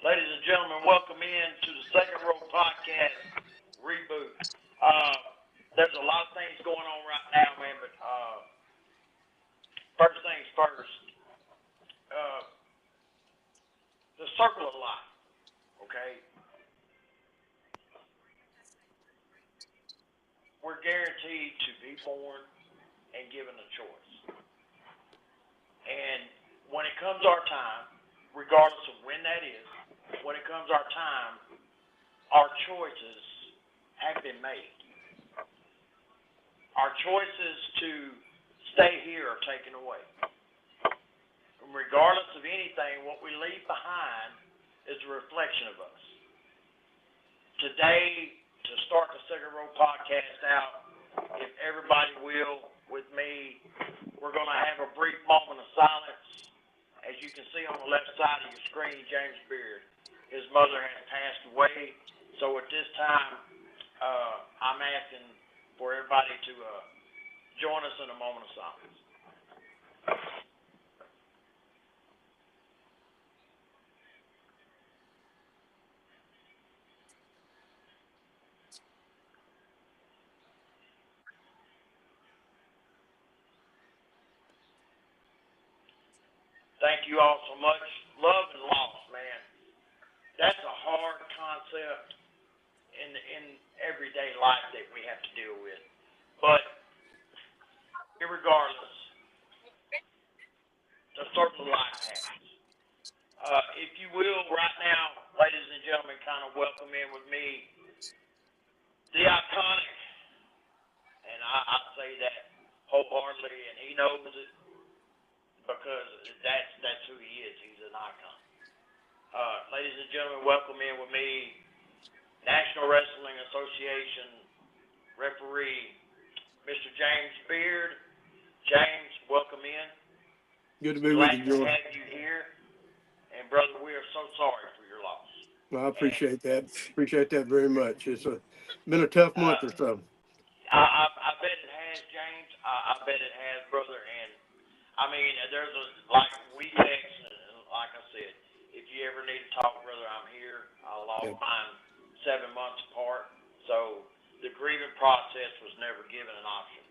Ladies and gentlemen, welcome in to the Second Row Podcast reboot. Uh, there's a lot of things going on right now, man, but first things first, uh, the circle of life, okay? We're guaranteed to be born and given a choice. And when it comes our time, regardless of when that is, when it comes our time, our choices have been made. Our choices to stay here are taken away. And regardless of anything, what we leave behind is a reflection of us. Today, to start the Second Row Podcast out, if everybody will, with me, we're going to have a brief moment of silence. As you can see on the left side of your screen, James Beard, his mother has passed away. So at this time, I'm asking for everybody to join us in a moment of silence. Thank you all so much. Love and loss, man. That's a hard concept in everyday life that we have to deal with. But irregardless, the circle of life happens. If you will, right now, ladies and gentlemen, kind of welcome in with me the iconic, and I say that wholeheartedly, and he knows it because that's who he is. He's an icon. Ladies and gentlemen, welcome in with me, National Wrestling Association referee, Mr. James Beard. James, welcome in. Good to be Glad with you, George. to have you here. And brother, we are so sorry for your loss. Well, I appreciate that. Appreciate that very much. It's been a tough month or so. I bet it has, James. I bet it has, brother. And I mean, there's like we text, and like I said, if you ever need to talk, brother, I'm here. I lost mine 7 months apart, so the grieving process was never given an option.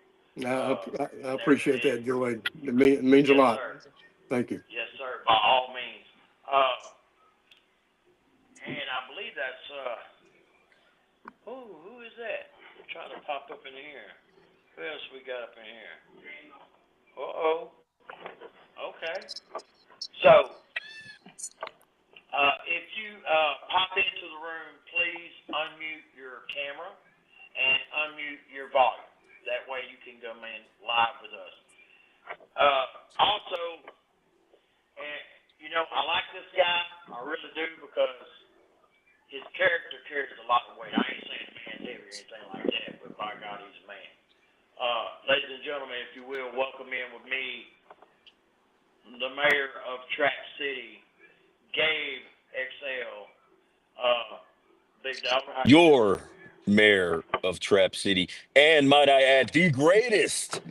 I appreciate that, Joey. It means a lot. Sir. Thank you. Yes, sir. By all means. And I believe that's who is that? I'm trying to pop up in here. Who else we got up in here? Okay. So, if you pop into the room, please unmute your camera and unmute your volume. That way you can come in live with us. Also, and you know, I like this guy. I really do because his character carries a lot of weight. I ain't saying the man's heavy or anything like that, but by God, he's a man. Ladies and gentlemen, if you will, welcome in with me the mayor of Trap City, Gabe XL. Big Dog. Your mayor of Trap City, and might I add, the greatest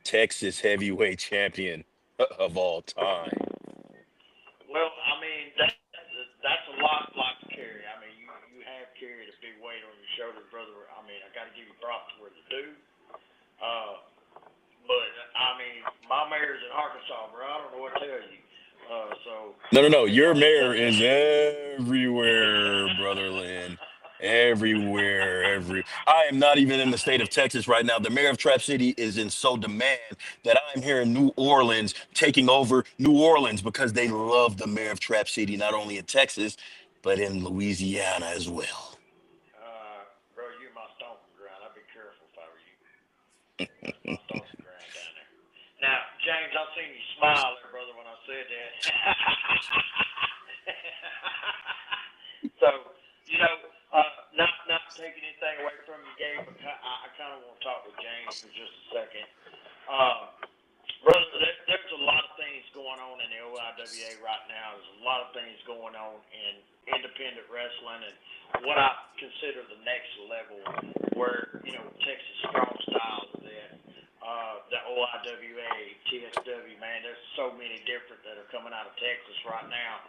Texas heavyweight champion of all time. Well, I mean, that's a lot to carry. I mean, you have carried a big weight on your shoulders, brother. I mean, I got to give you props where they're due. But, I mean, my mayor's in Arkansas, bro. I don't know what to tell you. No. Your mayor is everywhere, Brother Lynn. Everywhere. I am not even in the state of Texas right now. The mayor of Trap City is in so demand that I'm here in New Orleans, taking over New Orleans because they love the mayor of Trap City, not only in Texas, but in Louisiana as well. Bro, you're my stomping ground. I'd be careful if I were you. That's my stomping ground down there. Now, James, I seen you smile there, brother, when I said that. So, you know, not to take anything away from you, Gabe, but I kind of want to talk with James for just a second. Brother, there's a lot of things going on in the OIWA right now. There's a lot of things going on in independent wrestling and what I consider the next level where, you know, Texas Strong Style is at. The OIWA, TSW, man, there's so many different that are coming out of Texas right now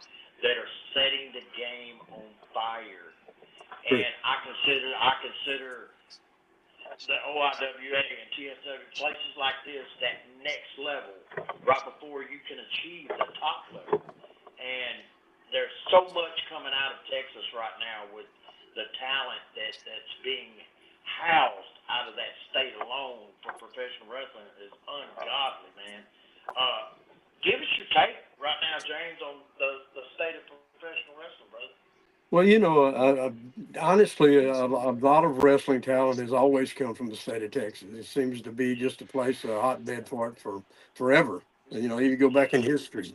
that are setting the game on fire. Sure. And I consider the OIWA and TSW places like this that next level right before you can achieve the top level. And there's so much coming out of Texas right now with the talent that's being housed out of that state alone for professional wrestling is ungodly, man. Give us your take right now, James, on the state of professional wrestling, brother. Well, honestly, a lot of wrestling talent has always come from the state of Texas. It seems to be just a place, a hotbed for it for forever. You go back in history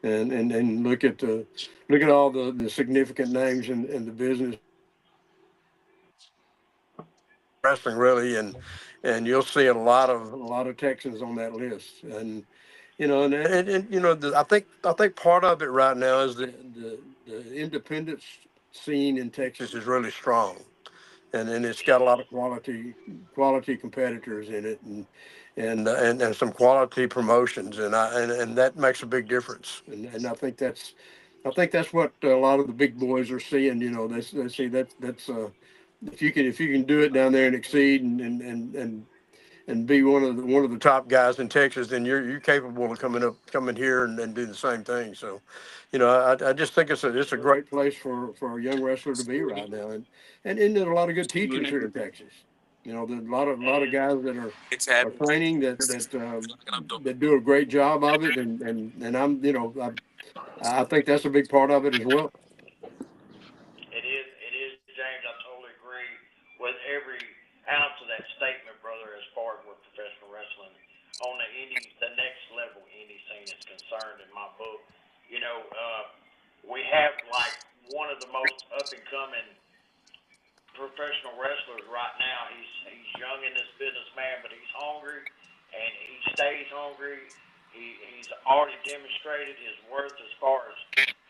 and look at all the significant names in the business wrestling, really, and you'll see a lot of Texans on that list. And I think part of it right now is the independent scene in Texas is really strong, and it's got a lot of quality competitors in it, and some quality promotions, and that makes a big difference. And I think that's what a lot of the big boys are seeing. They see that's if you can do it down there and exceed and be one of the top guys in Texas, then you're capable of coming here and do the same thing. So, I just think it's a great place for a young wrestler to be right now, and there's a lot of good teachers here in Texas. There's a lot of guys that are training that do a great job of it, and I think that's a big part of it as well. It is, James. I totally agree with every ounce of that statement, brother. As far as with professional wrestling on the next level indie scene is concerned, in my book, we have like one of the most up and coming professional wrestlers right now. He's young in this business, man, but he's hungry and he stays hungry. He's already demonstrated his worth as far as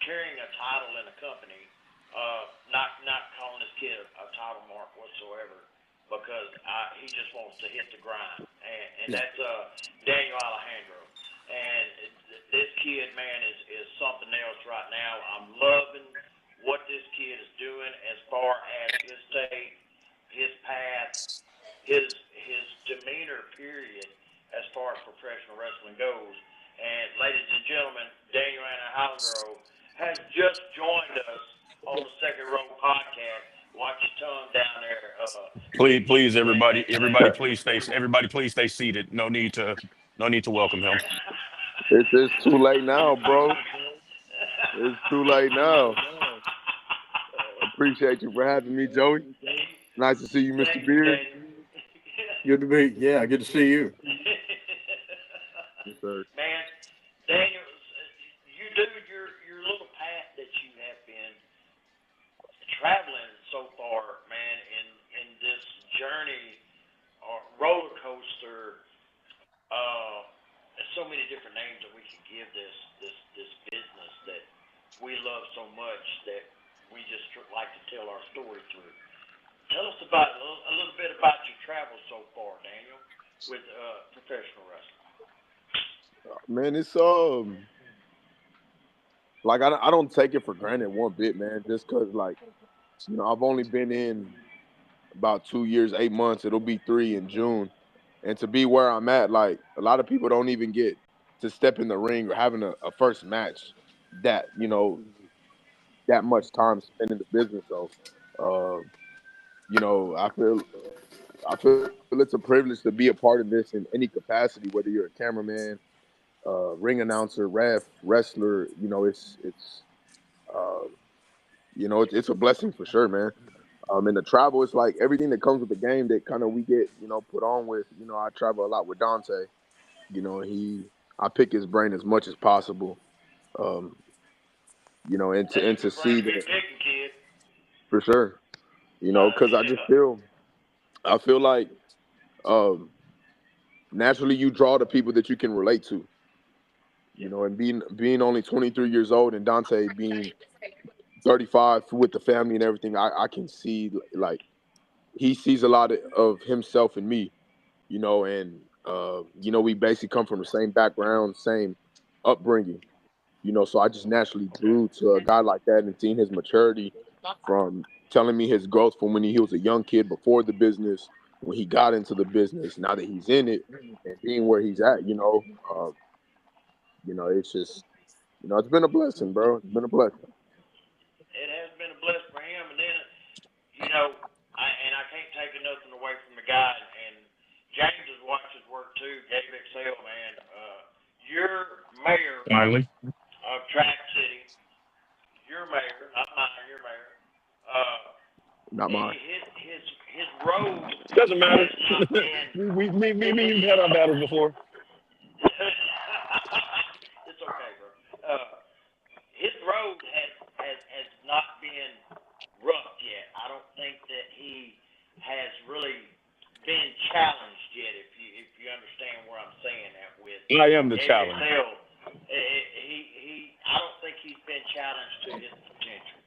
carrying a title in a company. Not calling this kid a title mark whatsoever, because he just wants to hit the grind, and that's Daniel Alejandro. And this kid, man, is something else right now. I'm loving what this kid is doing as far as his state, his path, his demeanor, period, as far as professional wrestling goes. And ladies and gentlemen, Daniel Alejandro has just joined us on the Second Row podcast. Watch your tongue down there. Please, everybody, please stay seated. No need to welcome him. It's too late now, bro. It's too late now. Appreciate you for having me, Joey. Nice to see you, Mr. Beard. Good to see you. Yes, sir. Man, Daniel, you do your little path that you have been traveling so far, man, in this journey or roller coaster. There's so many different names that we can give this business that we love so much that we just like to tell our story through. Tell us about a little bit about your travels so far, Daniel, with professional wrestling. Man, it's like I don't take it for granted one bit, man. Just cause I've only been in about 2 years, 8 months. It'll be 3 in June, and to be where I'm at, like a lot of people don't even get to step in the ring or having a first match that that much time spent in the business. So, I feel it's a privilege to be a part of this in any capacity, whether you're a cameraman, ring announcer, ref, wrestler. It's a blessing for sure, man. And the travel, it's like everything that comes with the game that kind of we get, put on with. I travel a lot with Dante. I pick his brain as much as possible. And to see that for sure. Because I feel like naturally you draw the people that you can relate to. And being only 23 years old and Dante being 35 with the family and everything, I can see like he sees a lot of himself in me, and we basically come from the same background, same upbringing. So I just naturally grew to a guy like that and seeing his maturity from telling me his growth from when he was a young kid before the business, when he got into the business, now that he's in it and being where he's at, it's just, it's been a blessing, bro. It's been a blessing. It has been a blessing for him, and then I can't take nothing away from the guy. And James has watched his work too. Gabe Excel, man. Your mayor Finally. of Track City, your mayor, not mine, your mayor. Not mine. His road Doesn't matter. has not been. We've had our battles before. It's okay, bro. His road has not been rough yet. I don't think that he has really been challenged yet. If you understand where I'm saying that with. I am the challenge. I don't think he's been challenged to his potential.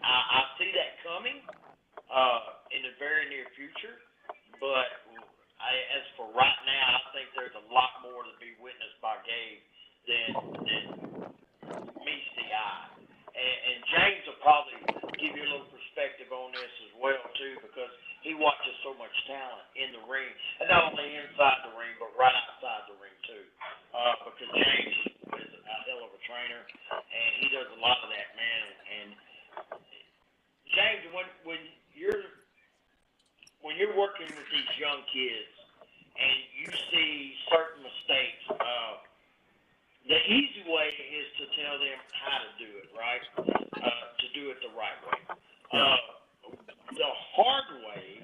I see that coming in the very near future, but as for right now, I think there's a lot more to be witnessed by Gabe than meets the eye. And James will probably give you a little perspective on this as well too, because he watches so much talent in the ring, and not only inside the ring, but right outside the ring too. Because James is a hell of a trainer, and he does a lot of that, man. And James, when you're working with these young kids and you see certain mistakes, the easy way is to tell them how to do it, right? To do it the right way. The hard way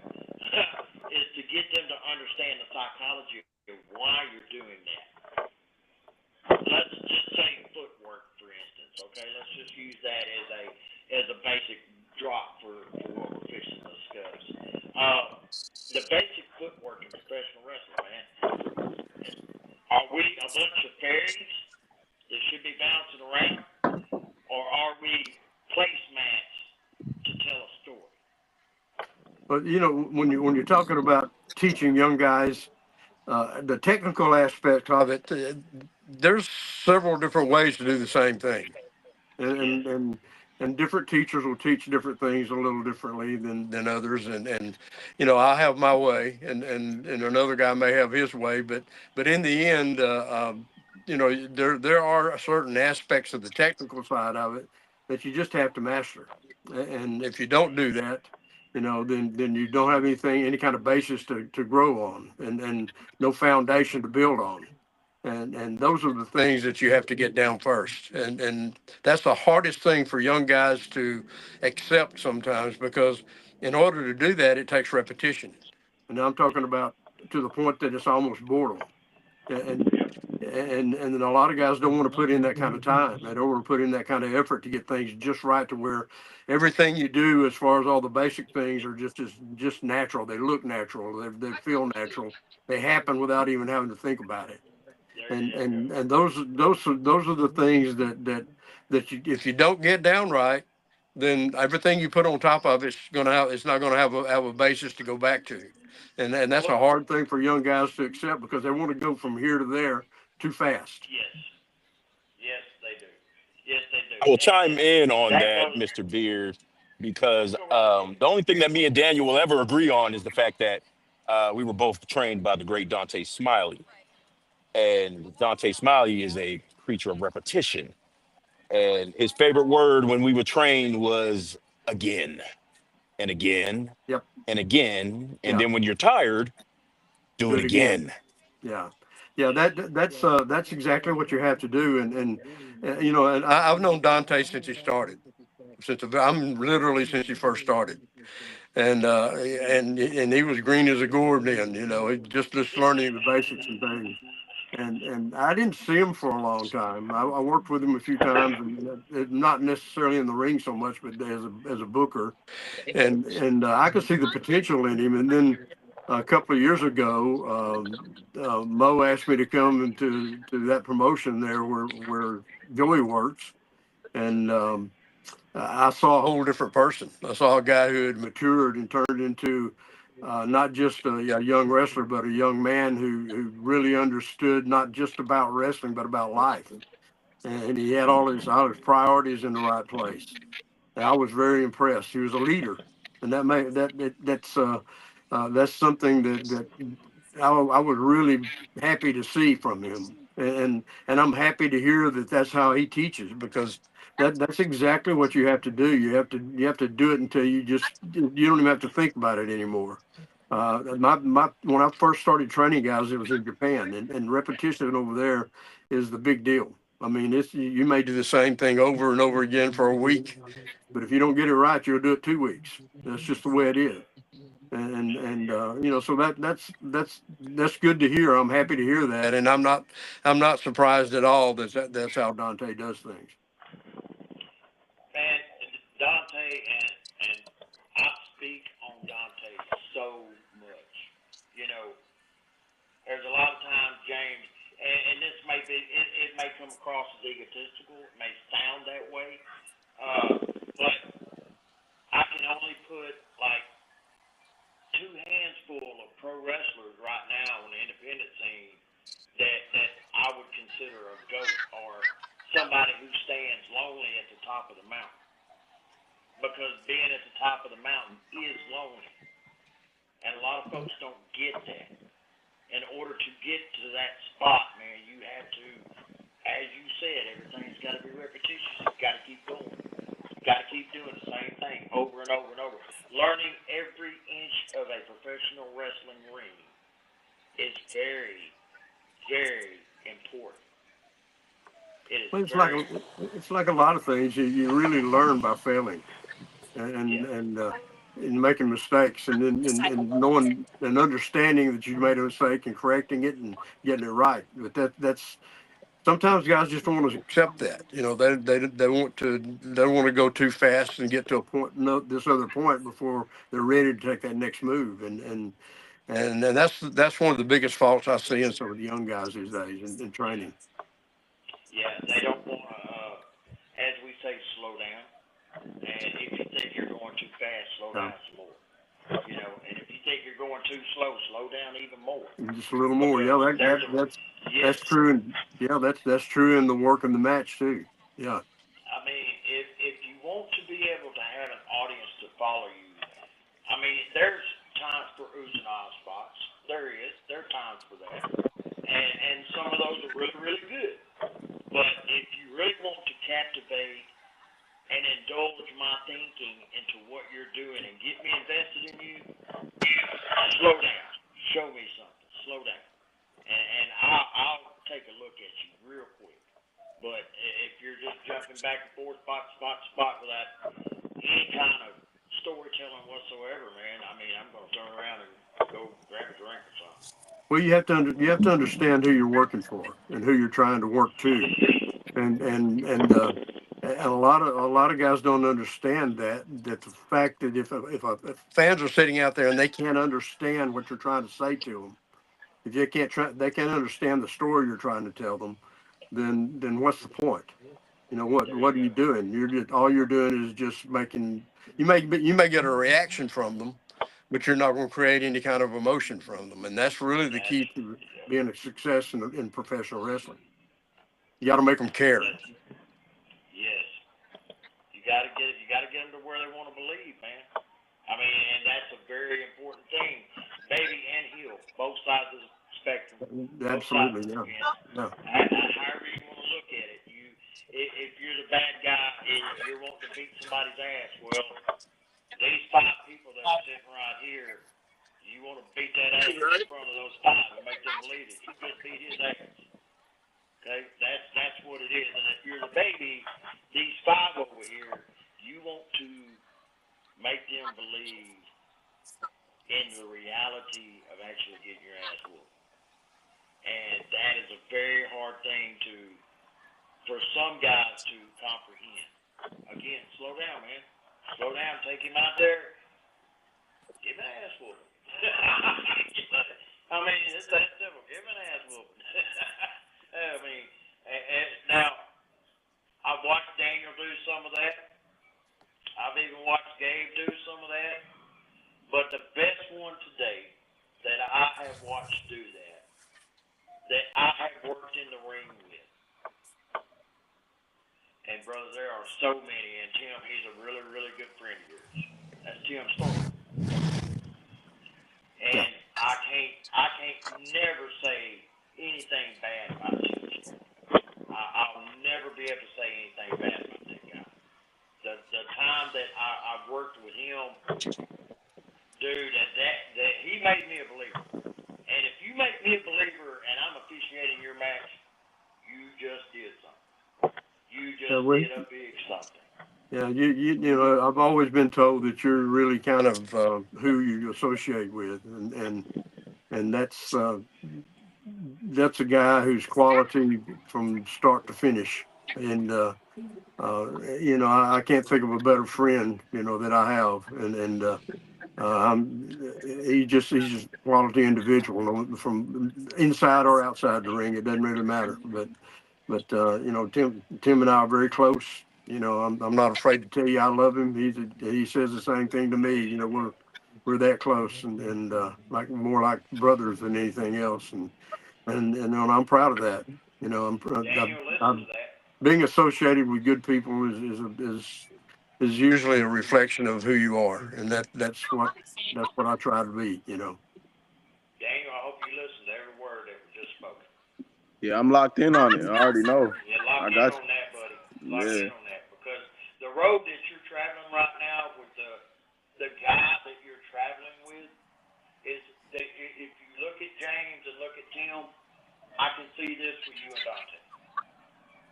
is to get them to understand the psychology of why you're doing that. Let's just say footwork, for instance. Okay, let's just use that as a basic drop for what we're fixing to discuss. The basic footwork in professional wrestling, man. Are we a bunch of fairies that should be bouncing around, or are we placemats to tell a story? But when you're talking about teaching young guys, the technical aspect of it, there's several different ways to do the same thing, and different teachers will teach different things a little differently than others, and I have my way, and another guy may have his way, but in the end, there are certain aspects of the technical side of it that you just have to master, and if you don't do that, then you don't have any kind of basis to grow on, and no foundation to build on. And those are the things that you have to get down first. And that's the hardest thing for young guys to accept sometimes, because in order to do that, it takes repetition. And I'm talking about to the point that it's almost boredom. And then a lot of guys don't want to put in that kind of time. They don't want to put in that kind of effort to get things just right, to where everything you do, as far as all the basic things, are just natural. They look natural. They feel natural. They happen without even having to think about it. And those are the things that you, if you don't get down right, then everything you put on top of it's not gonna have a basis to go back to. And that's a hard thing for young guys to accept, because they want to go from here to there too fast. Yes, they do. Yes, they do. I will chime in on that, Mr. Beard, because the only thing that me and Daniel will ever agree on is the fact that we were both trained by the great Dante Smiley. And Dante Smiley is a creature of repetition. And his favorite word when we were trained was again and again and again. And then when you're tired, do it again. Yeah. That's exactly what you have to do. And I've known Dante since he started. I'm literally since he first started. And he was green as a gourd then, just learning the basics and things. And I didn't see him for a long time. I worked with him a few times, and not necessarily in the ring so much, but as a booker, and I could see the potential in him. And then a couple of years ago, Mo asked me to come into that promotion there where Joey works, and I saw a whole different person. I saw a guy who had matured and turned into not just a young wrestler, but a young man who really understood not just about wrestling, but about life. and he had all his priorities in the right place. And I was very impressed. He was a leader, and that's something that I was really happy to see from him, and I'm happy to hear that that's how he teaches, because that's exactly what you have to do. You have to do it until you don't even have to think about it anymore. My when I first started training guys, it was in Japan, and repetition over there is the big deal. I mean, you may do the same thing over and over again for a week, but if you don't get it right, you'll do it 2 weeks. That's just the way it is. So that's good to hear. I'm happy to hear that, and I'm not surprised at all that's how Dante does things. Man, Dante, and I speak on Dante so much. You know, there's a lot of times, James, and this may be, it may come across as egotistical, it may sound that way, but I can only put like two hands full of pro wrestlers right now on the independent scene that I would consider a GOAT, or somebody who stands lonely at the top of the mountain. Because being at the top of the mountain is lonely. And a lot of folks don't get that. In order to get to that spot, man, you have to, as you said, everything's got to be repetitious. You've got to keep going. You've got to keep doing the same thing over and over and over. Learning every inch of a professional wrestling ring is very, very important. It is Well, very it's like a lot of things. You really learn by failing, and yeah. and uh, and making mistakes, and then and knowing and understanding that you made a mistake and correcting it and getting it right. But that's sometimes guys just don't want to accept that. They want to go too fast and get to a point, no, this other point, before they're ready to take that next move. And that's one of the biggest faults I see in some of the young guys these days in training. Yeah, they don't want to, as we say, slow down. And if you think you're going too fast, slow Uh, down some more. You know, and if you think you're going too slow down even more. just a little more. Because Yeah, there's a, yes, that's true. And yeah, that's true in the work in the match too. Yeah. I mean, if you want to be able to have an audience to follow you, I mean, there's times for oohs and ahs spots. There is. There are times for that. And some of those are really, really good. But if you really want to captivate and indulge my thinking into what you're doing and get me invested in you, slow down. Show me something. Slow down. And I'll take a look at you real quick. But if you're just jumping back and forth, spot without any kind of storytelling whatsoever, man, I mean, I'm going to turn around and go grab a drink or something. Well, you have to understand who you're working for and who you're trying to work to, and a lot of guys don't understand that the fact that if fans are sitting out there and they can't understand what you're trying to say to them, if they can't understand the story you're trying to tell them, then what's the point? There you What are go. you doing? All you're doing is just making, you may get a reaction from them, but you're not going to create any kind of emotion from them, and that's really the That's, key to being a success in professional wrestling. You got to make them care. that's, yes. You got to get them to where they want to believe, man. I mean, and that's a very important thing. Baby and heel, both sides of the spectrum, both sides of Absolutely, the yeah, fence. yeah. However you want to look at it, if you're the bad guy and you're wanting to beat somebody's ass, well, these five people that are sitting right here, you want to beat that ass in front of those five and make them believe that you just beat his ass. Okay, that's what it is. And if you're the baby, these five over here, you want to make them believe in the reality of actually getting your ass whooped. And that is a very hard thing for some guys to comprehend. Again, slow down, man. Slow down. Take him out there. Give him an ass whooping. I mean, it's that simple. Give him an ass whooping. I mean, now, I've watched Daniel do some of that. I've even watched Gabe do some of that. But the best one today that I have watched do that I have worked in the ring with, And brother, there are so many. And Tim, he's a really, really good friend of yours. That's Tim Story. Yeah. And I can't never say anything bad about Tim Story. I'll never be able to say anything bad about that guy. The time that I've worked with him, dude, that he made me a believer. And if you make me a believer and I'm officiating your match, you just did something. You just did a big something. Yeah, you know, I've always been told that you're really kind of who you associate with, and that's a guy who's quality from start to finish. And you know, I can't think of a better friend, you know, that I have, and he's just a quality individual from inside or outside the ring. It doesn't really matter, but you know, Tim and I are very close. You know, I'm not afraid to tell you I love him. He says the same thing to me. You know, we're that close, and like more like brothers than anything else. And I'm proud of that. You know, Daniel, listen I'm to that. being associated with good people is usually a reflection of who you are, and that's what I try to be. You know. Daniel, I hope you listen to every word that was just spoken. Yeah, I'm locked in on it. I already know. Yeah, lock I in got on that, buddy. you. Lock Yeah. in on that because the road that you're traveling right now with the guy that you're traveling with is that if you look at James and look at Tim, I can see this for you and Dante.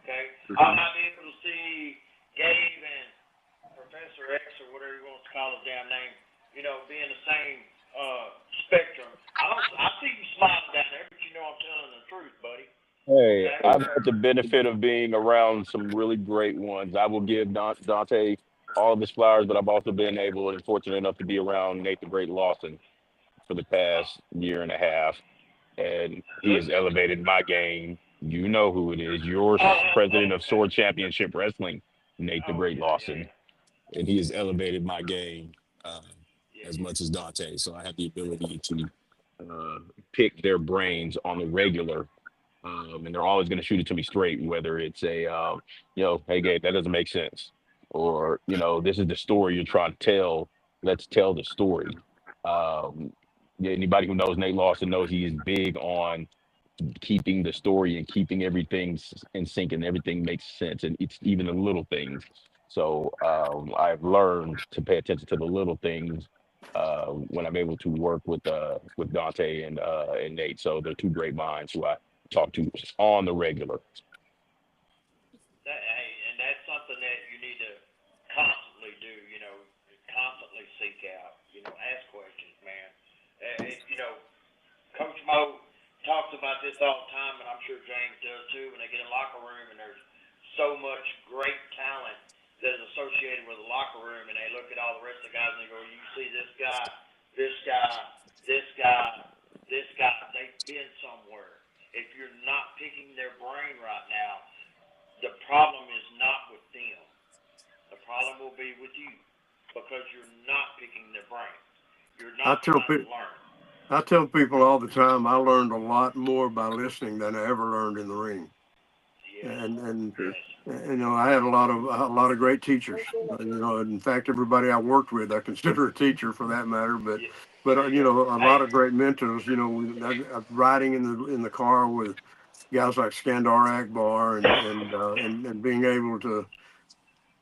Okay, I might be able to see Gabe and Professor X or whatever you want to call his damn name, you know, being the same spectrum. I see you smiling down there, but you know I'm telling the truth, buddy. Hey, Okay. I've had the benefit of being around some really great ones. I will give Dante all of his flowers, but I've also been able and fortunate enough to be around Nate the Great Lawson for the past year and a half, and he Good. has elevated my game. You know who it is. Your president of Okay. Sword Championship Wrestling, Nate the Oh Great yeah. Lawson, and he has elevated my game uh, Yeah, as yeah. much as Dante. So I have the ability to uh, pick their brains on the regular, and they're always going to shoot it to me straight, whether it's you know, hey, Gabe, that doesn't make sense, or you know, this is the story you're trying to tell. Let's tell the story. Um, yeah, anybody who knows Nate Lawson knows he is big on keeping the story and keeping everything in sync and everything makes sense, and it's even the little things. So I've learned to pay attention to the little things when I'm able to work with Dante and Nate. So they're two great minds who I talk to on the regular. Hey, and that's something that you need to constantly do. You know, constantly seek out. You know, ask questions, man. You know, Coach Mo talks about this all the time, and I'm sure James does too. When they get in the locker room, and there's so much great talent that is associated with the locker room, and they look at all the rest of the guys and they go, "You see this guy, this guy, this guy, this guy. They've been somewhere." If you're not picking their brain right now, the problem is not with them. The problem will be with you because you're not picking their brain. You're I not tell trying to people. learn. I tell people all the time I learned a lot more by listening than I ever learned in the ring. Yes. And Yes. you know, I had a lot of great teachers. You know, in fact, everybody I worked with, I consider a teacher for that matter. But Yeah. There you you go. know, a Hey. lot of great mentors. You know, riding in the car with guys like Skandar Akbar and being able to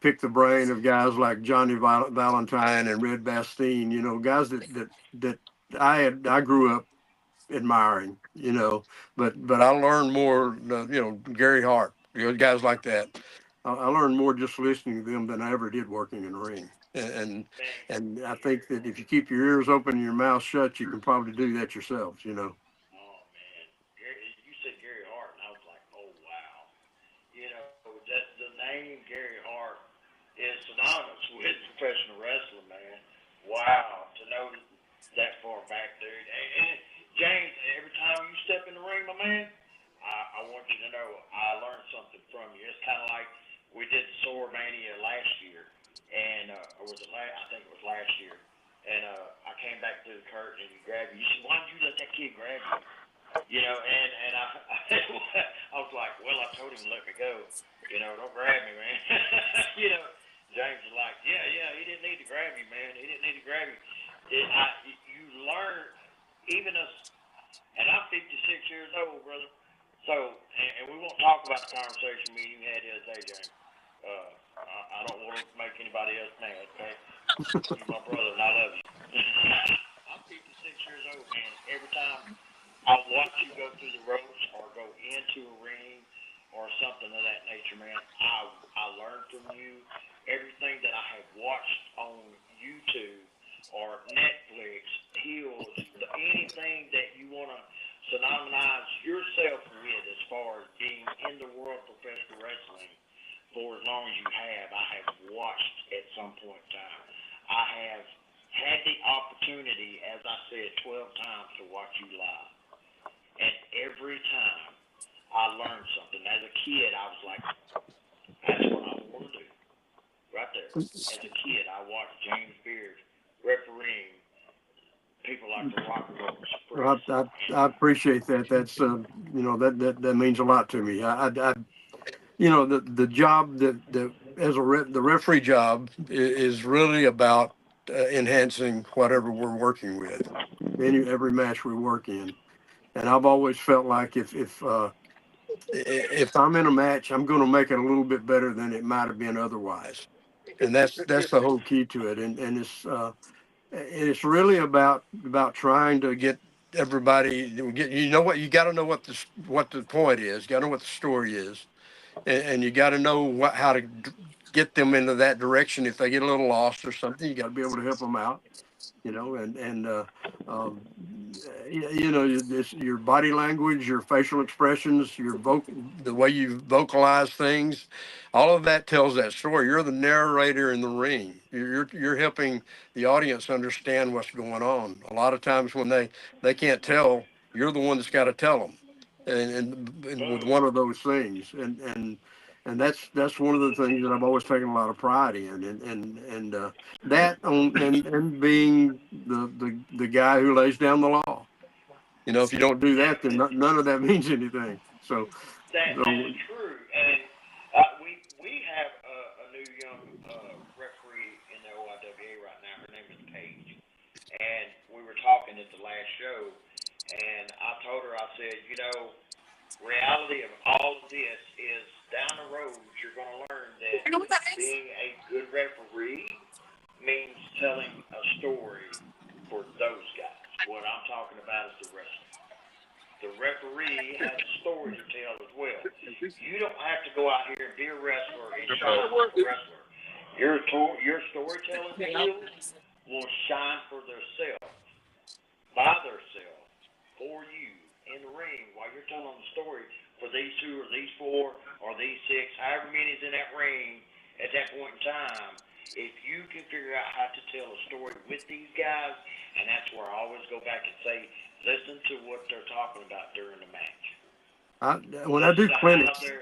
pick the brain of guys like Johnny Valentine and Red Bastine. You know, guys that I grew up admiring, you know, but I learned more, you know, Gary Hart, you know, guys like that. I learned more just listening to them than I ever did working in the ring. Man. And I think that if you keep your ears open and your mouth shut, you can probably do that yourselves, you know. Oh man. You said Gary Hart, and I was like, oh wow. You know that the name Gary Hart is synonymous with professional wrestling, man. Wow. To know that far back, dude. And James, every time you step in the ring, my man, I want you to know I learned something from you. It's kind of like we did the Sword Mania last year, and or was it I think it was last year. And I came back to the curtain and you grabbed me. You said, "Why did you let that kid grab you?" You know, and I was like, well, I told him to let me go. You know, don't grab me, man. You know, James was like, yeah, he didn't need to grab you, man. He didn't need to grab you. You learn, even us, and I'm 56 years old, brother. So, and we won't talk about the conversation meeting you had the other day, James. I don't want to make anybody else mad, okay? You're my brother, and I love you. I'm 56 years old, man. Every time I watch you go through the ropes or go into a ring or something of that nature, man, I learn from you. Everything that I have watched on YouTube or Netflix, Hills, anything that you want to synonymize yourself with as far as being in the world of professional wrestling for as long as you have, I have watched at some point in time. I have had the opportunity, as I said 12 times, to watch you live. And every time I learned something. As a kid, I was like, that's what I want to do. Right there. As a kid, I watched James Beard refereeing people like the Rock and Roll Express. I appreciate that. That's you know, that means a lot to me. You know, the job that as the referee job is really about enhancing whatever we're working with, every match we work in. And I've always felt like if I'm in a match, I'm going to make it a little bit better than it might have been otherwise. And that's the whole key to it. And it's really about trying to get everybody you know what, you got to know what the point is. You got to know what the story is, and you got to know how to get them into that direction. If they get a little lost or something, you got to be able to help them out. You know, you know, your body language, your facial expressions, the way you vocalize things, all of that tells that story. You're the narrator in the ring. You're helping the audience understand what's going on. A lot of times when they can't tell, you're the one that's got to tell them, and with one of those things, and that's one of the things that I've always taken a lot of pride in, and that on and being the guy who lays down the law. You know, if you don't do that, then none of that means anything. So that's true. And we have a new young referee in the OIWA right now. Her name is Paige, and we were talking at the last show, and I told her, I said, you know, reality of all of this is down the road you're going to learn that being a good referee means telling a story for those guys. What I'm talking about is the wrestler. The referee has a story to tell as well. You don't have to go out here and be a wrestler and shine for a wrestler. Your storytelling skills will shine for themselves, by themselves, for you in the ring while you're telling the story for these 2 or these 4 or these 6, however many's in that ring at that point in time. If you can figure out how to tell a story with these guys, and that's where I always go back and say, listen to what they're talking about during the match. When I do clinics, you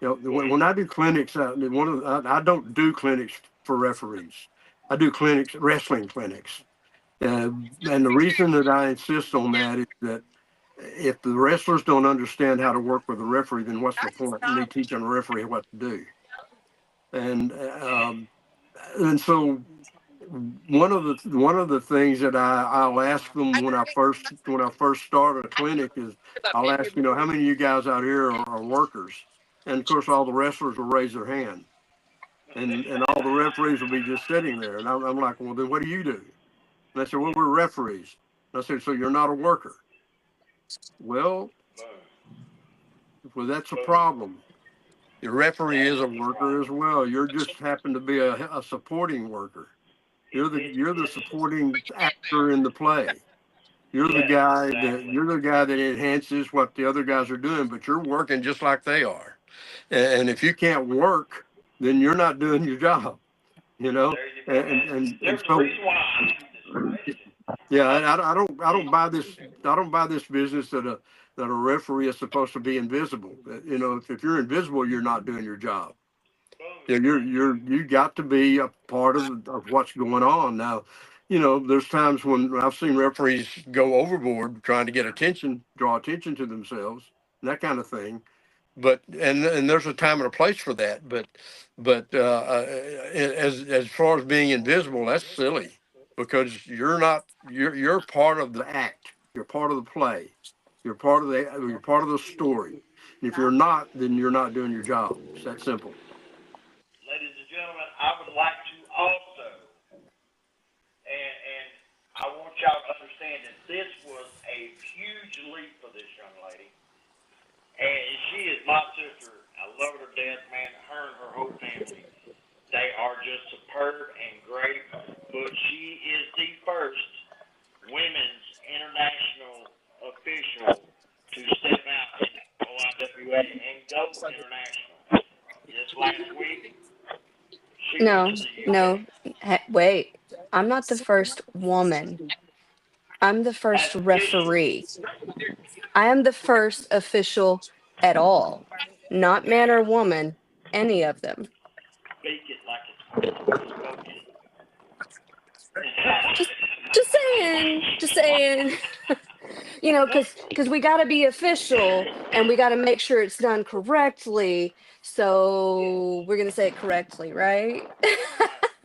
know, when I do clinics, I don't do clinics for referees. I do wrestling clinics. And the reason that I insist on that is that if the wrestlers don't understand how to work with the referee, then what's the point in me teaching a referee what to do? And so one of the things that I'll ask them when I first start a clinic is, I'll ask, you know, how many of you guys out here are workers? And of course, all the wrestlers will raise their hand, and all the referees will be just sitting there. And I'm like, well, then what do you do? And they said, well, we're referees. And I said, so you're not a worker? Well, that's a problem. Your referee is a worker as well. You're just happen to be a supporting worker. You're the supporting actor in the play. You're the guy that enhances what the other guys are doing, but you're working just like they are. And if you can't work, then you're not doing your job. You know, and so yeah, I don't buy this. I don't buy this business that a referee is supposed to be invisible. You know, if you're invisible, you're not doing your job. You got to be a part of what's going on. Now, there's times when I've seen referees go overboard trying to get attention, draw attention to themselves, and that kind of thing. But and there's a time and a place for that. But as far as being invisible, that's silly because you're part of the act. You're part of the play. You're part of the story. And if you're not, then you're not doing your job. It's that simple. Ladies and gentlemen, I would like to also, and I want y'all to understand that this was a huge leap for this young lady. And she is my sister. I love her to death, man. Her and her whole family. They are just superb and great. But she is the first women's international official to step out in OIWA and go international. This last week, she went No, to the no. UK. Wait. I'm not the first woman. I'm the first Official. referee. I am the first official at all. Not man or woman, any of them. Speak it like it's supposed to be spoken. Just just saying, just saying. Because we got to be official and we got to make sure it's done correctly. So we're going to say it correctly, right?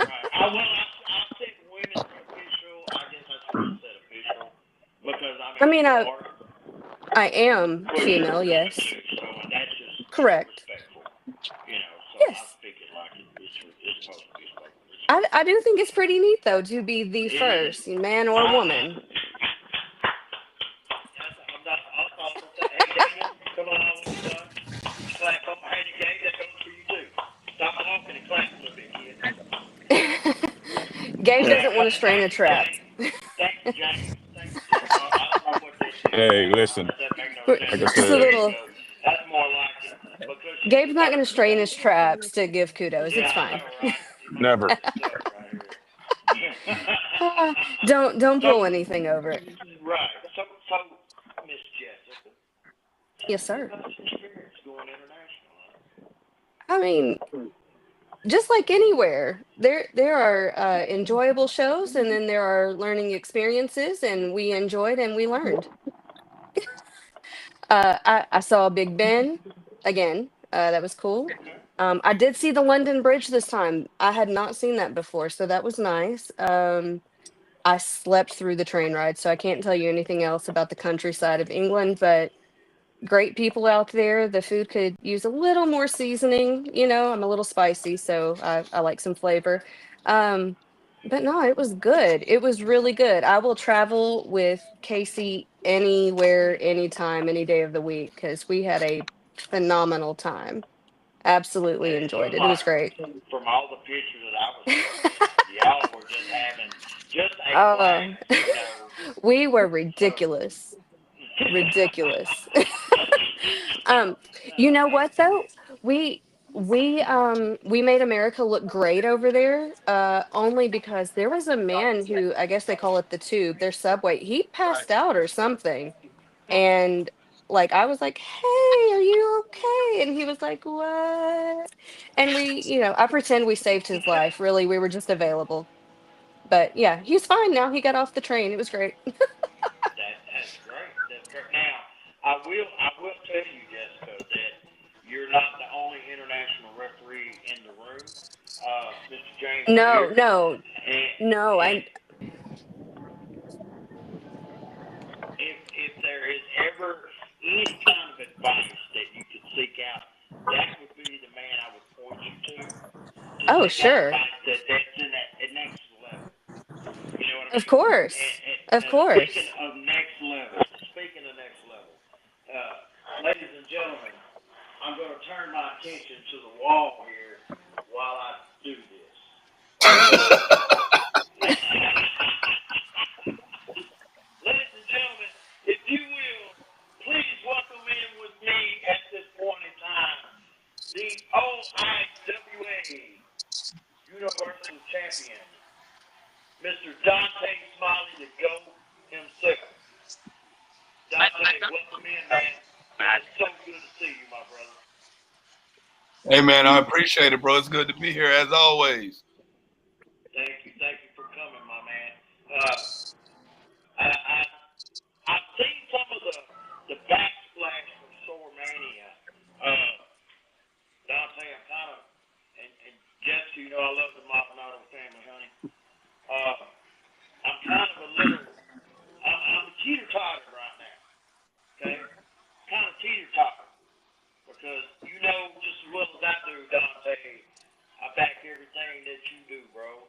Right. I said women's official. I guess I should have said official because I I mean mean, you are, I am but you're female, a woman yes. too. So and that's just Correct. respectful, So I Yes. speak it like it's supposed to be spoken. I do think it's pretty neat, though, to be the It is. first, man or woman. I'm not. I'm gonna say, hey Daniel, come on over, son. Clap on. Hey, Gabe, that goes for you too. Stop talking and clap a little bit, kid. Gabe Yeah. doesn't want to strain a trap. Thank you, James. Thank you, James. I don't know what this is. Hey, listen, That make no like sense. I Just a There said, you little. go. That's more like it. Because she's the Gabe's not going to first strain woman. his traps to give kudos. Yeah, It's I fine. know, right? You might never. hurt yourself right here. Don't So, pull anything over it. right. So, Miss Jessica, tell Yes, me sir. about your experience going international. I mean, just like anywhere, there are enjoyable shows, and then there are learning experiences, and we enjoyed and we learned. I saw Big Ben again. That was cool. Okay. I did see the London Bridge this time. I had not seen that before, so that was nice. I slept through the train ride, so I can't tell you anything else about the countryside of England, but great people out there. The food could use a little more seasoning. I'm a little spicy, so I like some flavor. Um, but no, it was good. It was really good. I will travel with Casey anywhere, anytime, any day of the week because we had a phenomenal time. Absolutely It enjoyed looked it. It was like great. from all the pictures that I was looking, y'all were just having just a uh, blast. we were So. ridiculous. Ridiculous. Um, you know what though? We we made America look great over there, only because there was a man who I guess they call it the tube, their subway. He passed out or something. And like I was like, "Hey, are you okay?" And he was like, "What?" And I pretend we saved his life. Really, we were just available. But yeah, he's fine now. He got off the train. It was great. That's great. That's great. Now, I will tell you, Jessica, that you're not the only international referee in the room. Mr. James No, Beard, no, no. and if there is ever any kind of advice that you could seek out, that would be the man I would point you to Oh, seek out sure. advice that's in that next level. You know what I Of mean? course. Of Speaking course. of next level, ladies and gentlemen, I'm going to turn my attention to the wall here while I do this. Ladies and gentlemen, if you will, please welcome in with me at this point in time the OIWA Universal Champion, Mr. Dante Smiley, the GOAT himself. Dante, welcome in, man. It's so good to see you, my brother. Hey, man, I appreciate it, bro. It's good to be here as always. Thank you for coming, my man. I've seen some of the backsplash from Sormania. Dante, I'm kind of, and Jessica, you know I love the Maldonado family, honey. I'm kind of a little, I'm teeter-totter right now, okay? Kind of teeter-totter. Because you know just as well as I do, Dante, I back everything that you do, bro.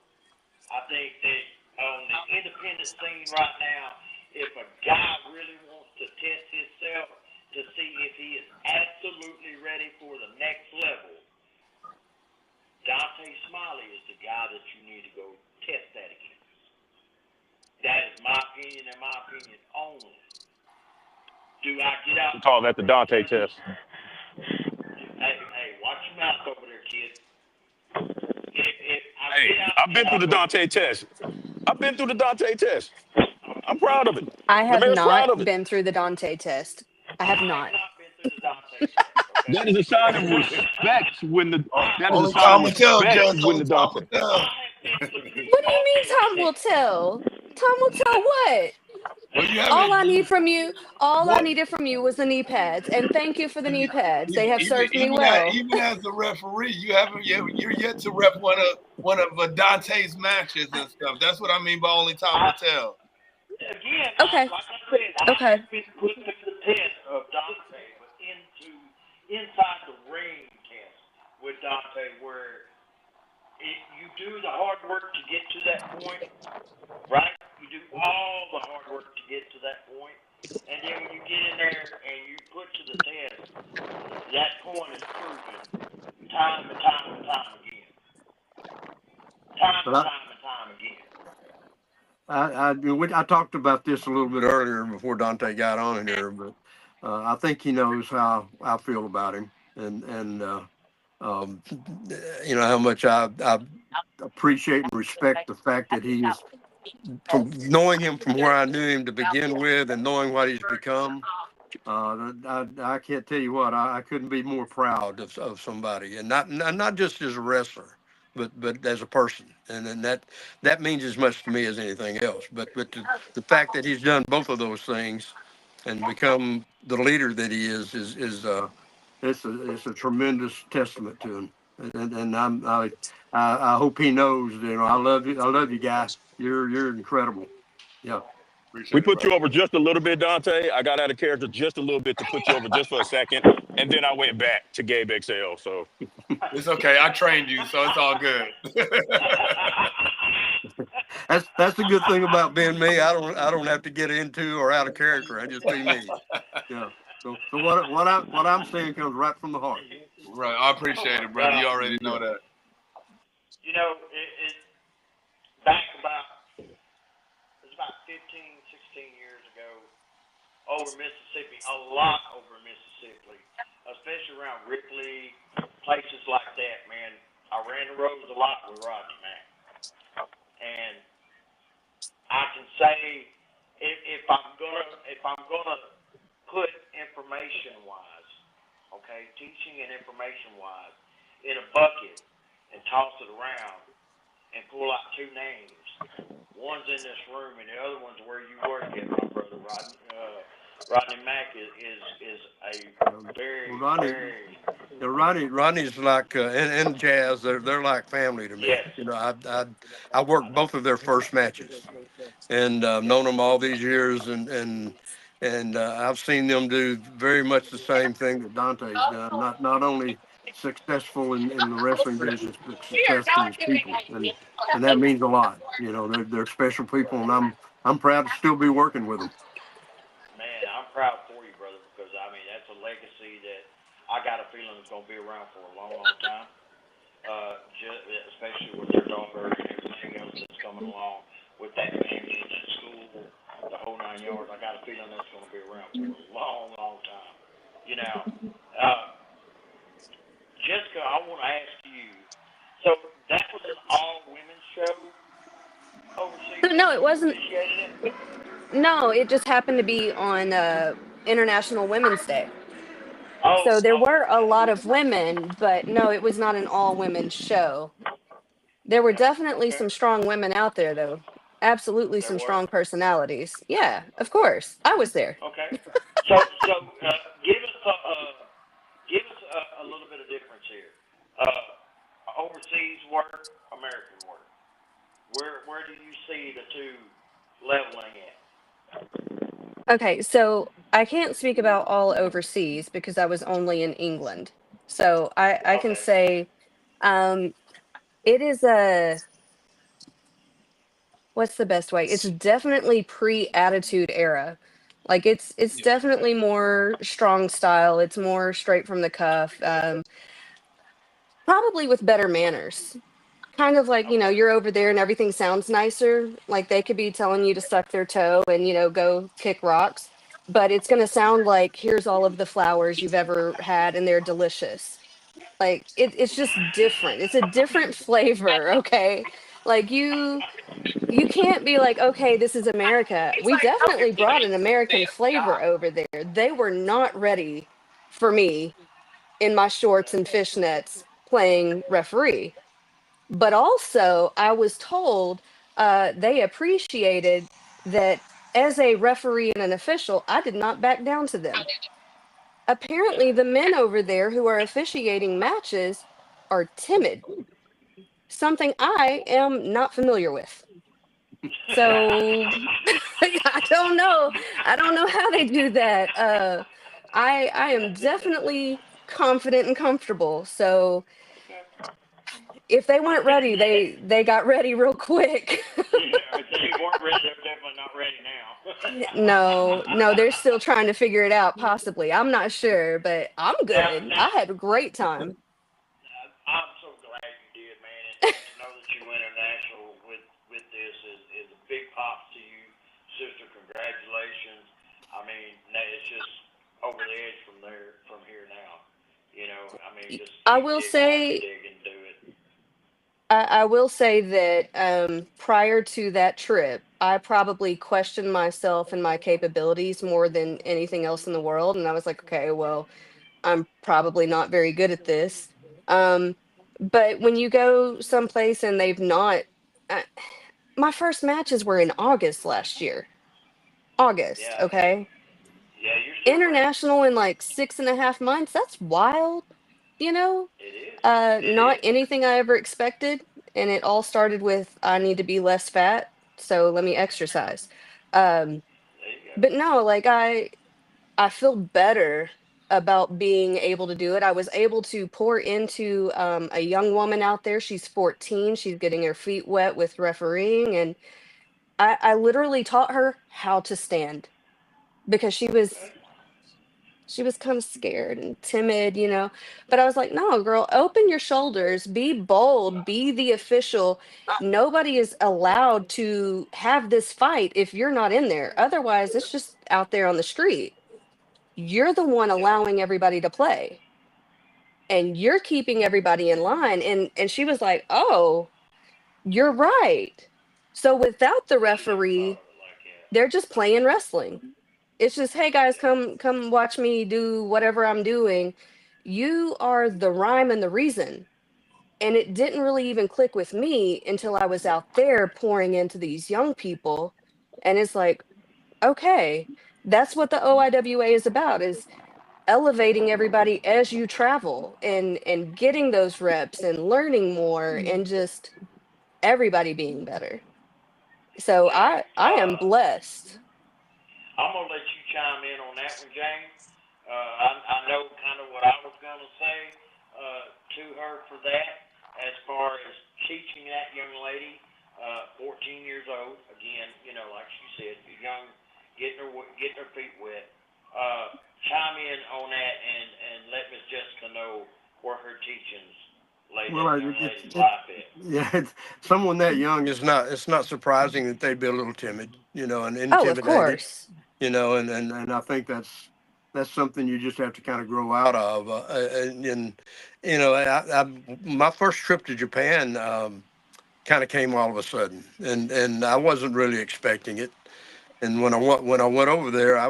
I think that on the independent scene right now, if a guy really wants to test himself to see if he is absolutely ready for the next level, Dante Smiley is the guy that you need to go test that against. That is my opinion and my opinion only. Do I get out? We call that the Dante test. Hey, watch your mouth over there, kid. Hey, I've been through the Dante test. I've been through the Dante test. I'm proud of it. I have The mayor's proud of not it. been through the Dante test. I have not. been through the Dante test. Okay? That is a sign of respect when the that is Only a sign time of will tell, respect Judge. when Only the time Dante. will tell. What do you mean time will tell? Time will tell what? Well, you All I haven't. need from you, all I What? needed from you was the knee pads, and thank you for the knee pads. They have served me Even well. even as a referee, you haven't. You're yet to ref one of Dante's matches and stuff. That's what I mean by only time will tell. Again, Okay. like I said, Okay. I've been put through the test of Dante, but inside the ring test with Dante, where you do the hard work to get to that point, right? You do all the hard work to get to that point, and then when you get in there and you put to the test, that point is proven time and time and time again. Time again. I talked about this a little bit earlier before Dante got on here, but I think he knows how I feel about him, and you know how much I appreciate and respect the fact that he is, from knowing him from where I knew him to begin with, and knowing what he's become. I can't tell you what, I couldn't be more proud of somebody, and not just as a wrestler, but as a person, and then that means as much to me as anything else. But the fact that he's done both of those things and become the leader that he is it's a tremendous testament to him, and I hope he knows. You know, I love you, guy. You're incredible. Yeah. We put you over just a little bit, Dante. I got out of character just a little bit to put you over just for a second, and then I went back to Gabe XL. So it's okay. I trained you, so it's all good. That's the good thing about being me. I don't have to get into or out of character. I just be me. Yeah. So what I'm saying comes right from the heart. Right. I appreciate it, brother. You already know that. You know, it back about 15, 16 years ago, over Mississippi, a lot over Mississippi, especially around Ripley, places like that, man. I ran the roads a lot with Rodney Mack. And I can say if I'm gonna put information wise, okay, teaching and information wise, in a bucket and toss it around and pull out two names. One's in this room and the other one's where you work at, my brother Rodney Mack is a very Rodney's like and Jazz. They're like family to me. Yes. You know, I worked both of their first matches, and known them all these years, and I've seen them do very much the same thing that Dante's done. Not only successful in the wrestling business, but successful as people, and that means a lot. You know, they're special people, and I'm proud to still be working with them. Man, I'm proud for you, brother, because I mean that's a legacy that I got a feeling is going to be around for a long, long time. Especially with their daughter and everything else that's coming along with that family and that school, the whole 9 yards. I got a feeling that's going to be around for a long, long time. You know, Jessica, I want to ask you. So that was an all-women's show overseas? No, it wasn't. It? No, it just happened to be on International Women's Day. So there were a lot of women, but no, it was not an all-women show. There were definitely some strong women out there, though. absolutely There some were. strong personalities. Yeah, of course. I was there. Okay. So give us a little bit of difference here. Overseas work, American work. Where do you see the two leveling at? Okay, so I can't speak about all overseas because I was only in England. So I can Okay. say um, it is a, what's the best way? It's definitely pre-attitude era. Like it's Yeah. definitely more strong style. It's more straight from the cuff. Probably with better manners. Kind of like, Okay. you're over there and everything sounds nicer. Like they could be telling you to suck their toe and, go kick rocks. But it's going to sound like, here's all of the flowers you've ever had and they're delicious. Like it's just different. It's a different flavor. Okay. Like you can't be like, okay, this is America. We definitely brought an American flavor over there. They were not ready for me in my shorts and fishnets playing referee. But also, I was told they appreciated that as a referee and an official, I did not back down to them. Apparently, the men over there who are officiating matches are timid, something I am not familiar with. So I don't know. I don't know how they do that. I am definitely confident and comfortable. So if they weren't ready, they got ready real quick. Yeah, if they weren't ready, they're definitely not ready now. No, they're still trying to figure it out, possibly. I'm not sure, but I'm Now, good. I now, had a great time. I'm so glad you did, man, and to know that you went international with this is a big pops to you, sister. Congratulations. I mean, it's just over the edge from here now. I mean, just I keep will digging like say you're digging, do it. I will say that prior to that trip, I probably questioned myself and my capabilities more than anything else in the world. And I was like, okay, well, I'm probably not very good at this. Um, but when you go someplace and they've not, uh, my first matches were in August last year. August, Yeah, okay? yeah, you're still green. International in like 6.5 months. That's wild, you know? It is. It Not is. anything I ever expected. And it all started with I need to be less fat, so let me exercise. Um, There you go. but no, like I feel better about being able to do it. I was able to pour into a young woman out there. She's 14. She's getting her feet wet with refereeing, and I literally taught her how to stand because Okay. she was kind of scared and timid, But I was like, no, girl, open your shoulders, be bold, be the official. Nobody is allowed to have this fight if you're not in there. Otherwise, it's just out there on the street. You're the one Yeah. allowing everybody to play and you're keeping everybody in line. And she was like, oh, you're right. So without the She never thought referee, of it like that. they're just playing wrestling. It's just, hey guys, come watch me do whatever I'm doing. You are the rhyme and the reason. And it didn't really even click with me until I was out there pouring into these young people. And it's like, okay, that's what the OIWA is about, is elevating everybody as you travel and getting those reps and learning more and just everybody being better. So Now, I am blessed. I'm gonna let you chime in on that one, James. I know kind of what I was gonna say to her for that, as far as teaching that young lady, 14 years old. Again, like she said, young, getting her feet wet. Chime in on that and let Miss Jessica know where her teachings lay Well, that young lady's life at. yeah, someone that young is not. It's not surprising that they'd be a little timid, and Oh, of intimidated, course. and I think that's something you just have to kind of grow out of. And my first trip to Japan kind of came all of a sudden, and I wasn't really expecting it. And when I went over there, I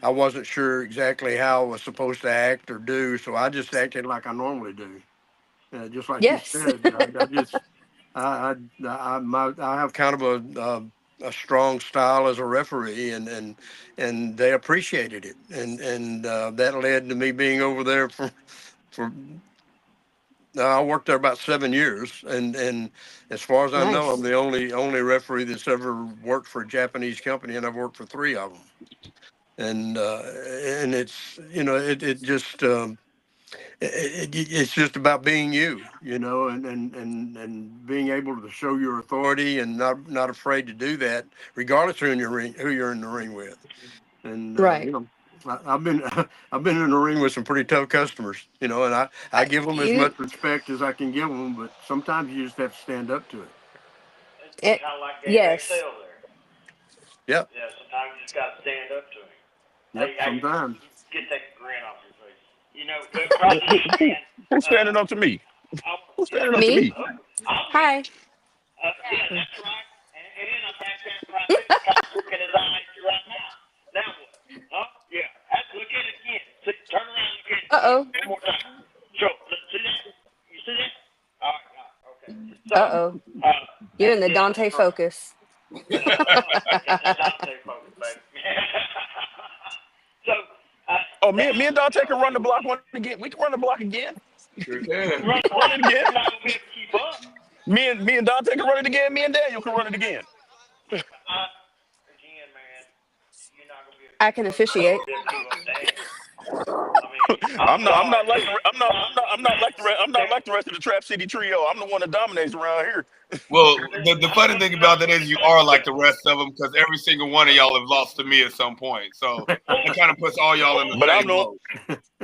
wasn't sure exactly how I was supposed to act or do, so I just acted like I normally do. Just like you Yes. said, I just I have kind of a strong style as a referee, and they appreciated it, and that led to me being over there for I worked there about 7 years, and as far as I know, I'm Nice. the only referee that's ever worked for a Japanese company, and I've worked for 3 of them, and it's it just it's just about being you, and being able to show your authority and not afraid to do that, regardless who you're in the ring with. And Right. I've been I've been in the ring with some pretty tough customers, and I give them as You much respect as I can give them, but sometimes you just have to stand up to it. It's it, kind of like Dave yes. Excel there. Yep, Yeah, sometimes you just got to stand up to him. yep. Hey, Sometimes. get that grin off your face. Right now, man. Who's standing up to me? Who's standing up to Me? me? I'll be. Hi. Yeah, that's right. And I'm back there right there, kind of looking his eyes right now. Now what? Huh? Yeah. Look at it again. See, turn around, look at it Uh-oh. one more time. Show. See that? You see that? All right. Okay. So, Uh-oh. You're in the yeah, Dante that's right. focus. Got that Dante focus, baby. So, Oh, me and Dante can run the block one again. We can run the block again. Sure can. We can run it again. you're not gonna be able to keep up. Me and Dante can run it again. Me and Daniel can run it again. Again, man, you're not gonna be able to I keep can up. officiate. You're not gonna be able to keep up, I mean, I'm not like sorry. I'm not like the rest of the Trap City trio. I'm the one that dominates around here. Well, the funny thing about that is you are like the rest of them because every single one of y'all have lost to me at some point. So it kind of puts all y'all in the But same boat.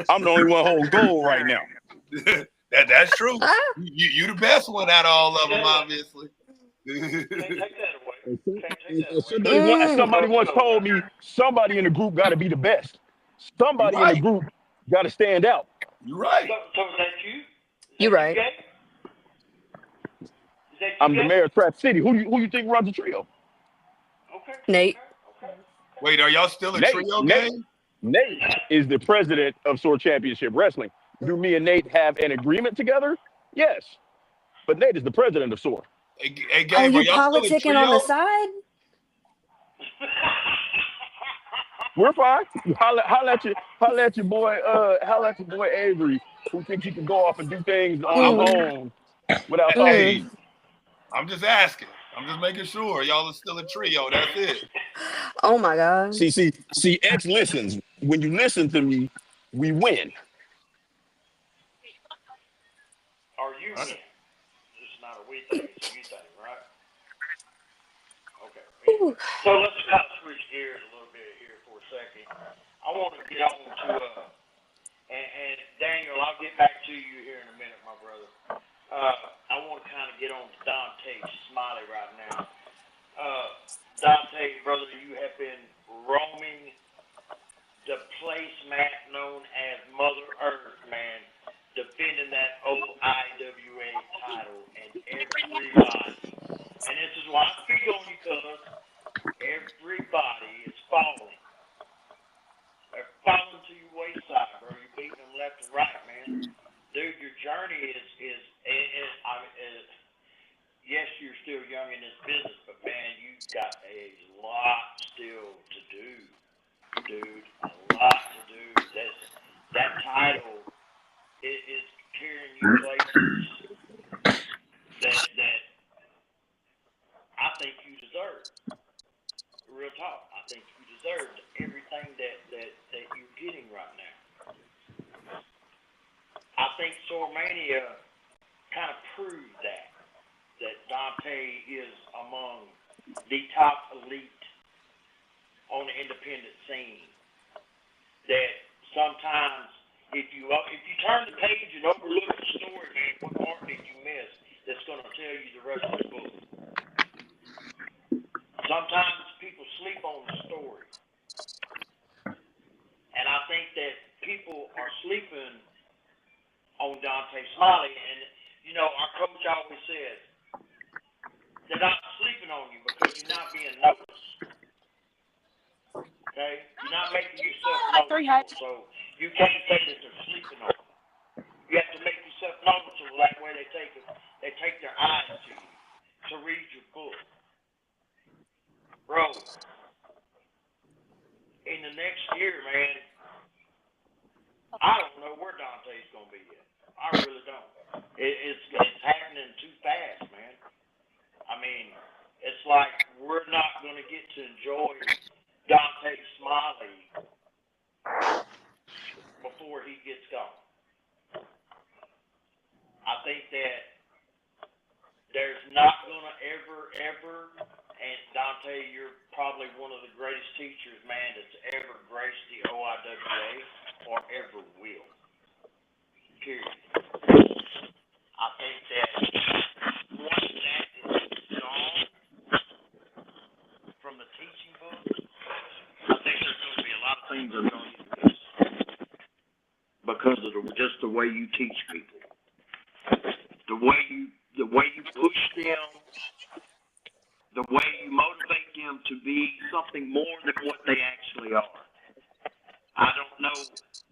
I'm the only one holding gold right now. That's true. Ah, You the best one out of all of them, obviously. Can't take that away. Can't take that Somebody, away. somebody once told me somebody in the group got to be the best. Somebody in the Right. group got to stand out. You're right. So is that you? you're right. Gay? Is that you, I'm the Gay? mayor of Trap City. Who you think runs the trio? Okay. Nate. Okay. Wait, are y'all still a Nate. trio Nate. game? Nate is the president of Sword Championship Wrestling. Do me and Nate have an agreement together? Yes. But Nate is the president of Sword. Hey, Oh, Gabe, are you y'all still a politicking on the trio? side? We're fine. Holla at your boy Avery, who thinks he can go off and do things on his own without talking to Hey, me. I'm just asking. I'm just making sure y'all are still a trio. That's it. Oh my God. See, X listens. When you listen to me, we win. Are you in? It's not a we thing, it's a you thing, right? Okay. Ooh. So let's kind of switch gears a little bit here for a second. I want to get on to and Daniel, I'll get back to you here in a minute, my brother. I want to kind of get on to Dante Smiley right now. Dante, brother, you have been roaming the placemat known as Mother Earth, man, defending that OIWA title, and everybody, and this is why I speak on you, cuz everybody is falling. They're falling to your wayside, bro. You're beating them left and right, man. Dude, your journey is yes, you're still young in this business, but man, you've got a lot still to do, dude. A lot to do. That title is carrying you places that I think you deserve. Real talk. I think you deserve everything that you're getting right now. I think Swordmania kind of proved that Dante is among the top elite on the independent scene. That sometimes if you turn the page and overlook the story, man, what part did you miss that's going to tell you the rest of the book? Sometimes people sleep on the story. And I think that people are sleeping on Dante Smiley. And, our coach always says, they're not sleeping on you because you're not being noticed. Okay? You're not making yourself noticeable. So you can't say that they're sleeping on you. You have to make yourself noticeable. That way they take their eyes to you. to read your book. Bro, in the next year, man, I don't know where Dante's going to be yet. I really don't. It's happening too fast, man. I mean, it's like we're not going to get to enjoy Dante Smiley before he gets gone. I think that there's not going to ever, and Dante, you're probably one of the greatest teachers, man, that's ever graced the OIWA or ever will. Period. I think that once that is gone from the teaching book, I think there's going to be a lot of things that are going to get missed because of just the way you teach people, the way you push them, the way you motivate them to be something more than what they actually are. I don't know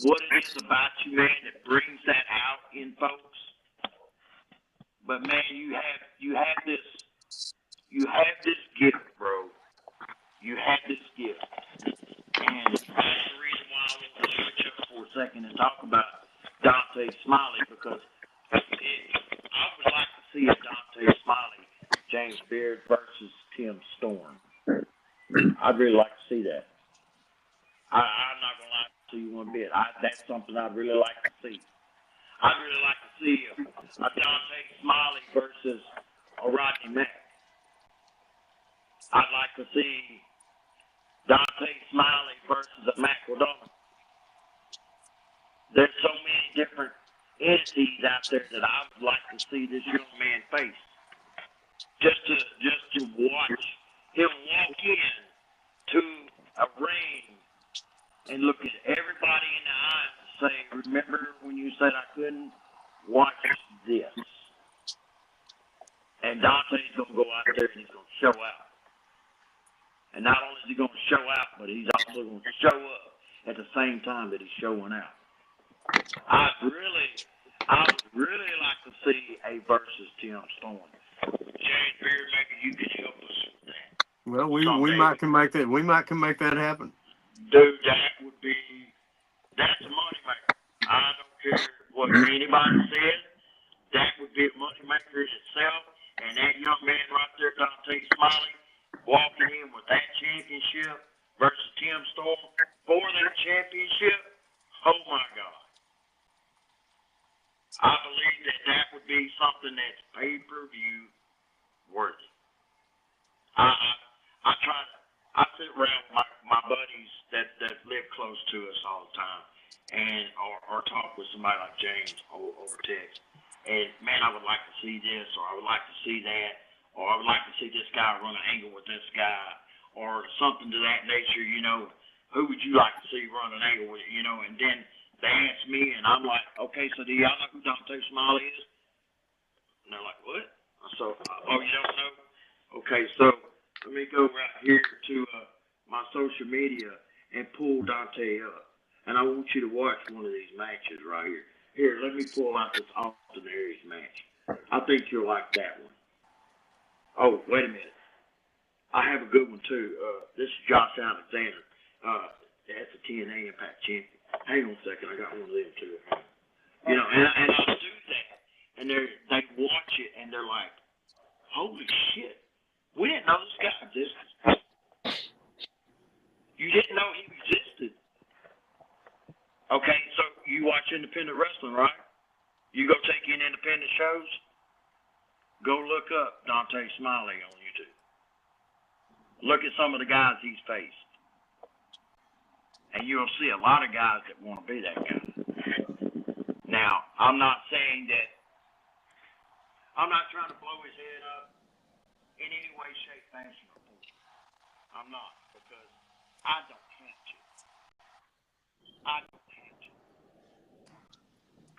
what it is about you, man, that brings that out in folks. But man, you have this gift, bro. You have this gift. And that's the reason why I want to switch up for a second and talk about Dante Smiley, because I would like to see a Dante Smiley, James Beard versus Tim Storm. I'd really like to see that. I'm not going to lie to you one bit. That's something I'd really like to see. I'd really like to see a Dante Smiley versus a Rodney Mack. I'd like to see Dante Smiley versus a Mac O'Donnell. There's so many different entities out there that I would like to see this young man face. Just to watch him walk in to a ring and look at everybody in the eyes and say, remember when you said I couldn't? Watch this. And Dante's going to go out there and he's going to show out. And not only is he going to show out, but he's also going to show up at the same time that he's showing out. I would really like to see a versus Tim Storm. James Beard, maybe you could help us with that. Well, we might can make that happen. Dude, that's a money maker. I don't care what anybody says. That would be a money maker in itself. And that young man right there, Dante Smiley, walking in with that championship versus Tim Storm for that championship. Oh my God. I believe that would be something that's pay-per-view worthy. I sit around with my buddies that live close to us all the time, and or talk with somebody like James over text. And man, I would like to see this, or I would like to see that, or I would like to see this guy run an angle with this guy, or something to that nature. You know, who would you like to see run an angle with? You know, and then they ask me, and I'm like, okay, so do y'all know who Dante Smiley is? And they're like, what? So, oh, you don't know? Okay, so let me go right here to my social media and pull Dante up. And I want you to watch one of these matches right here. Here, let me pull out this Austin Aries match. I think you'll like that one. Oh, wait a minute. I have a good one, too. This is Josh Alexander. That's a TNA Impact champion. Hang on a second. I got one of them, too. You know, and I'll do that. And they watch it, and they're like, holy shit. We didn't know this guy existed. You didn't know he existed. Okay, so you watch independent wrestling, right? You go take in independent shows, go look up Dante Smiley on YouTube. Look at some of the guys he's faced. And you'll see a lot of guys that want to be that guy. Now, I'm not saying that, I'm not trying to blow his head up in any way, shape, fashion, or form. I'm not, because I don't have to. I don't have to.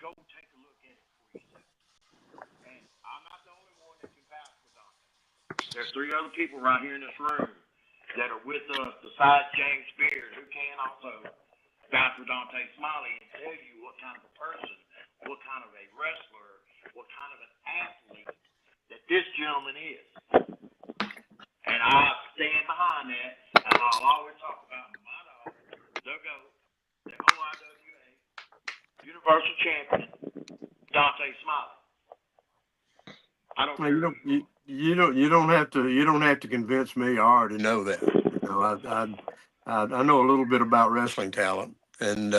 Go take a look at it for yourself. And I'm not the only one that can vouch for Dante. There's 3 other people right here in this room that are with us besides James Beard, who can also vouch for Dante Smiley and tell you what kind of a person, what kind of a wrestler, what kind of an athlete that this gentleman is. I stand behind that, and I'll always talk about my dog, the GOAT, the OIWA Universal Champion, Dante Smiley. I don't Well, care. you don't have to convince me. I already know that. I know a little bit about wrestling talent, and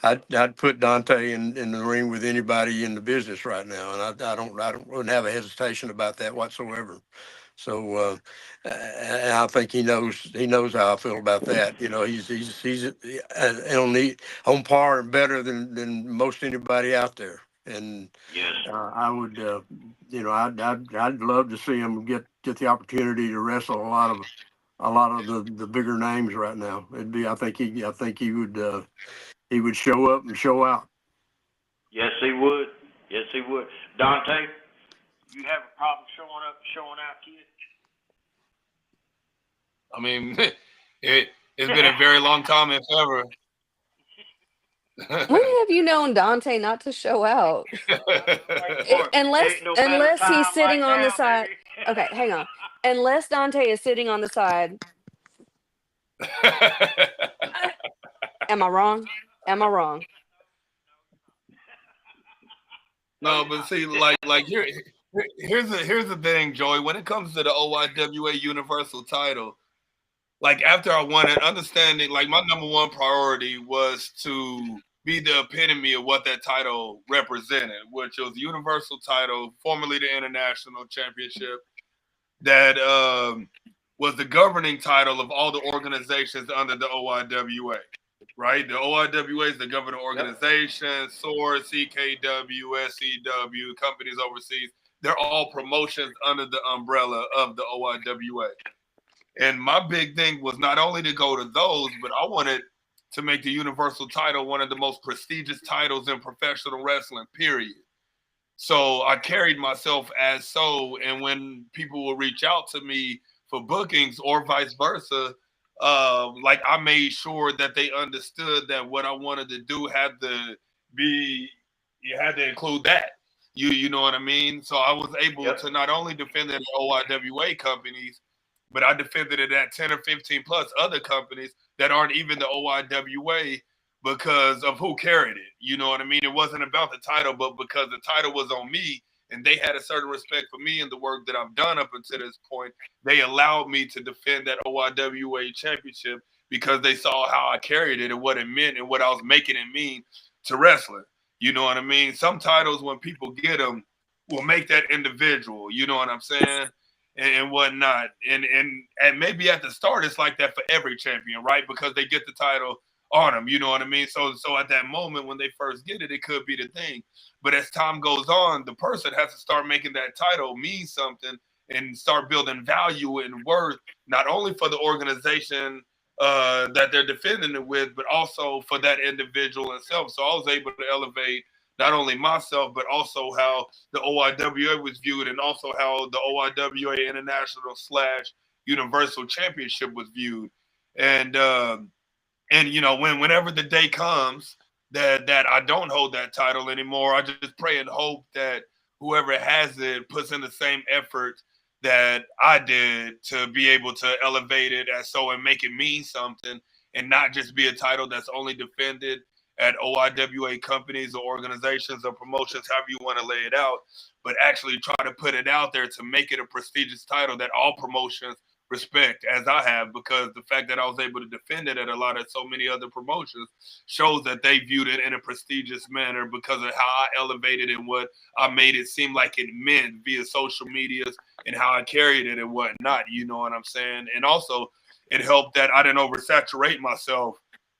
I'd put Dante in the ring with anybody in the business right now, and I wouldn't have a hesitation about that whatsoever. So and I think he knows how I feel about that. He's on par and better than most anybody out there. And Yes. I would, I'd love to see him get the opportunity to wrestle a lot of the bigger names right now. I think he would show up and show out. Yes, he would. Yes, he would. Dante, you have a problem showing out, kid? I mean, it's been a very long time, if ever. When have you known Dante not to show out? Unless he's sitting on the side. Okay, hang on. Unless Dante is sitting on the side. Am I wrong? No, but see, here's the thing, Joey. When it comes to the OIWA Universal title, like after I won it, understanding like my number one priority was to be the epitome of what that title represented, which was the Universal title, formerly the International Championship, that was the governing title of all the organizations under the OIWA. Right, the OIWA is the governing organization, SOAR, CKW, SCW, companies overseas. They're all promotions under the umbrella of the OIWA. And my big thing was not only to go to those, but I wanted to make the Universal title one of the most prestigious titles in professional wrestling, period. So I carried myself as so, and when people will reach out to me for bookings or vice versa, like I made sure that they understood that what I wanted to do had to be, you had to include that. You know what I mean? So I was able to not only defend it at OIWA companies, but I defended it at 10 or 15 plus other companies that aren't even the OIWA because of who carried it. You know what I mean? It wasn't about the title, but because the title was on me and they had a certain respect for me and the work that I've done up until this point, they allowed me to defend that OIWA championship because they saw how I carried it and what it meant and what I was making it mean to wrestling. You know what I mean? Some titles, when people get them, will make that individual. You know what I'm saying? And whatnot. And maybe at the start, it's like that for every champion, right? Because they get the title on them. You know what I mean? So at that moment when they first get it, it could be the thing. But as time goes on, the person has to start making that title mean something and start building value and worth, not only for the organization that they're defending it with, but also for that individual itself. So I was able to elevate not only myself, but also how the OIWA was viewed and also how the OIWA International / Universal Championship was viewed. And you know, whenever the day comes that I don't hold that title anymore, I just pray and hope that whoever has it puts in the same effort that I did to be able to elevate it and make it mean something and not just be a title that's only defended at OIWA companies or organizations or promotions, however you want to lay it out, but actually try to put it out there to make it a prestigious title that all promotions respect, as I have, because the fact that I was able to defend it at a lot of so many other promotions shows that they viewed it in a prestigious manner because of how I elevated and what I made it seem like it meant via social medias and how I carried it and whatnot, you know what I'm saying? And also it helped that I didn't oversaturate myself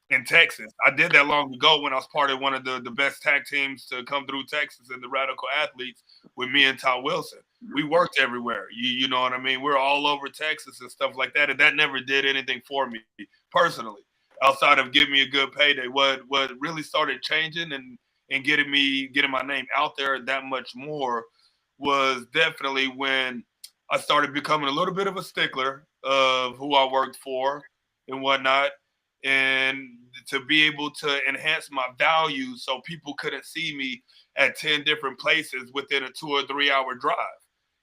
in Texas. I did that long ago when I was part of one of the best tag teams to come through Texas and the Radical Athletes with me and Ty Wilson. We worked everywhere. You know what I mean? We're all over Texas and stuff like that. And that never did anything for me personally, outside of giving me a good payday. What really started changing and getting my name out there that much more was definitely when I started becoming a little bit of a stickler of who I worked for and whatnot. And to be able to enhance my value so people couldn't see me at 10 different places within a 2 or 3 hour drive.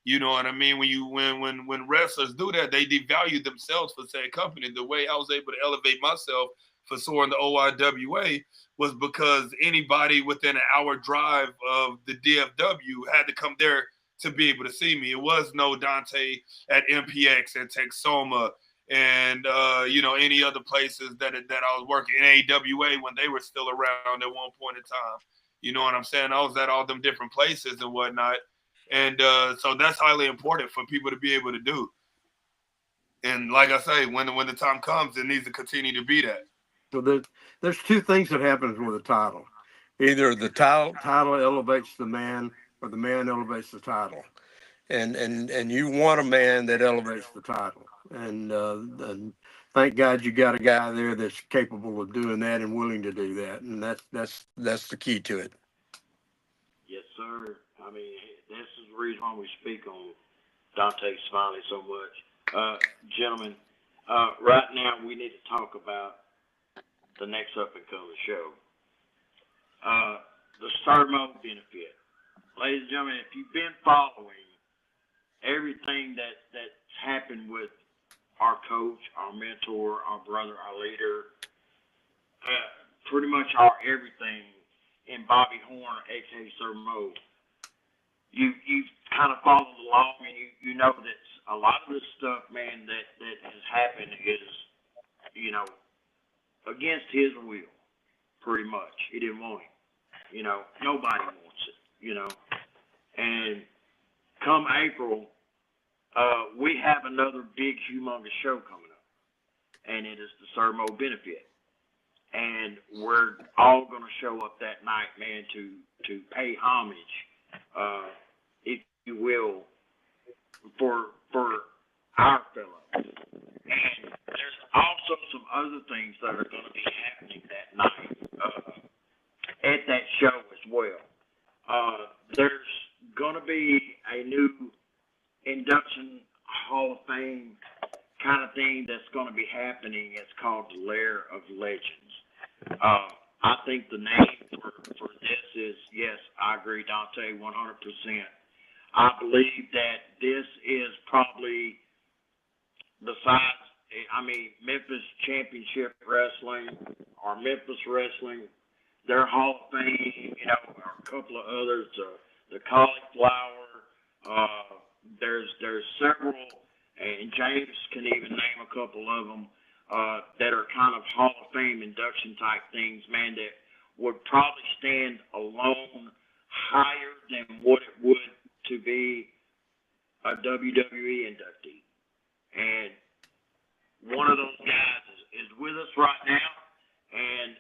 You know what I mean? When wrestlers do that, they devalue themselves for said company. The way I was able to elevate myself for soaring the OIWA was because anybody within an hour drive of the DFW had to come there to be able to see me. It was no Dante at MPX and Texoma and any other places that I was working in AWA when they were still around at one point in time. You know what I'm saying? I was at all them different places and whatnot. And so that's highly important for people to be able to do. And like I say, when the time comes, it needs to continue to be that. So there's two things that happens with a title. Either the title elevates the man, or the man elevates the title. And you want a man that elevates the title. And thank God you got a guy there that's capable of doing that and willing to do that. And that's the key to it. Yes, sir. I mean, this is the reason why we speak on Dante Smiley so much. Gentlemen, right now we need to talk about the next up-and-coming show. The Sermo benefit. Ladies and gentlemen, if you've been following everything that's happened with our coach, our mentor, our brother, our leader, pretty much our everything in Bobby Horn, a.k.a. Sermo, you've kind of followed along, and you know that a lot of this stuff, man, that has happened is, against his will, pretty much. He didn't want it. Nobody wants it, And come April, we have another big, humongous show coming up, and it is the Sermo benefit. And we're all going to show up that night, man, to pay homage, if you will, for our fellow. And there's also some other things that are going to be happening that night at that show as well. There's going to be a new induction Hall of Fame kind of thing that's going to be happening. It's called the Lair of Legends. I think the name for this is, yes, I agree, Dante, 100%. I believe that this is probably, besides, Memphis Championship Wrestling or Memphis Wrestling, their Hall of Fame, or a couple of others, the Cauliflower, there's several, and James can even name a couple of them, that are kind of Hall of Fame induction type things, man, that would probably stand alone higher than what it would to be a WWE inductee. And one of those guys is with us right now, and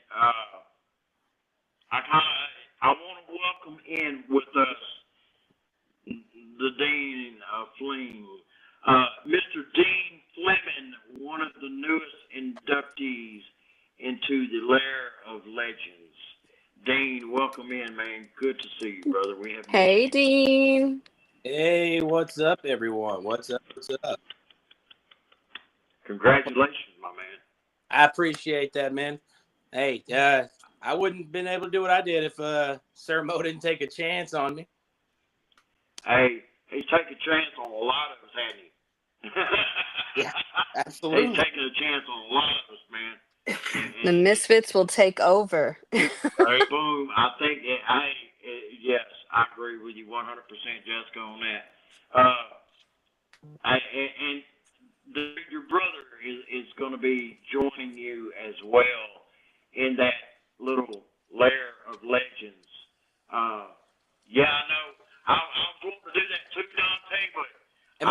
I want to welcome in with us the Dean Fleming, Mr. Dean Fleming, one of the newest inductees into the Lair of Legends. Dean, welcome in, man. Good to see you, brother. We have. Hey, Dean. Hey, what's up, everyone? What's up? Congratulations, my man. I appreciate that, man. Hey, I wouldn't have been able to do what I did if Sermo didn't take a chance on me. Hey, he's taking a chance on a lot of us, hasn't he? Yeah, absolutely. He's taking a chance on a lot of us, man. The Misfits will take over. Hey, boom. I think, yes, I agree with you 100%, Jessica, on that. And your brother is going to be joining you as well in that little Lair of Legends. Yeah, I know. I was going to do that too, Dante, but I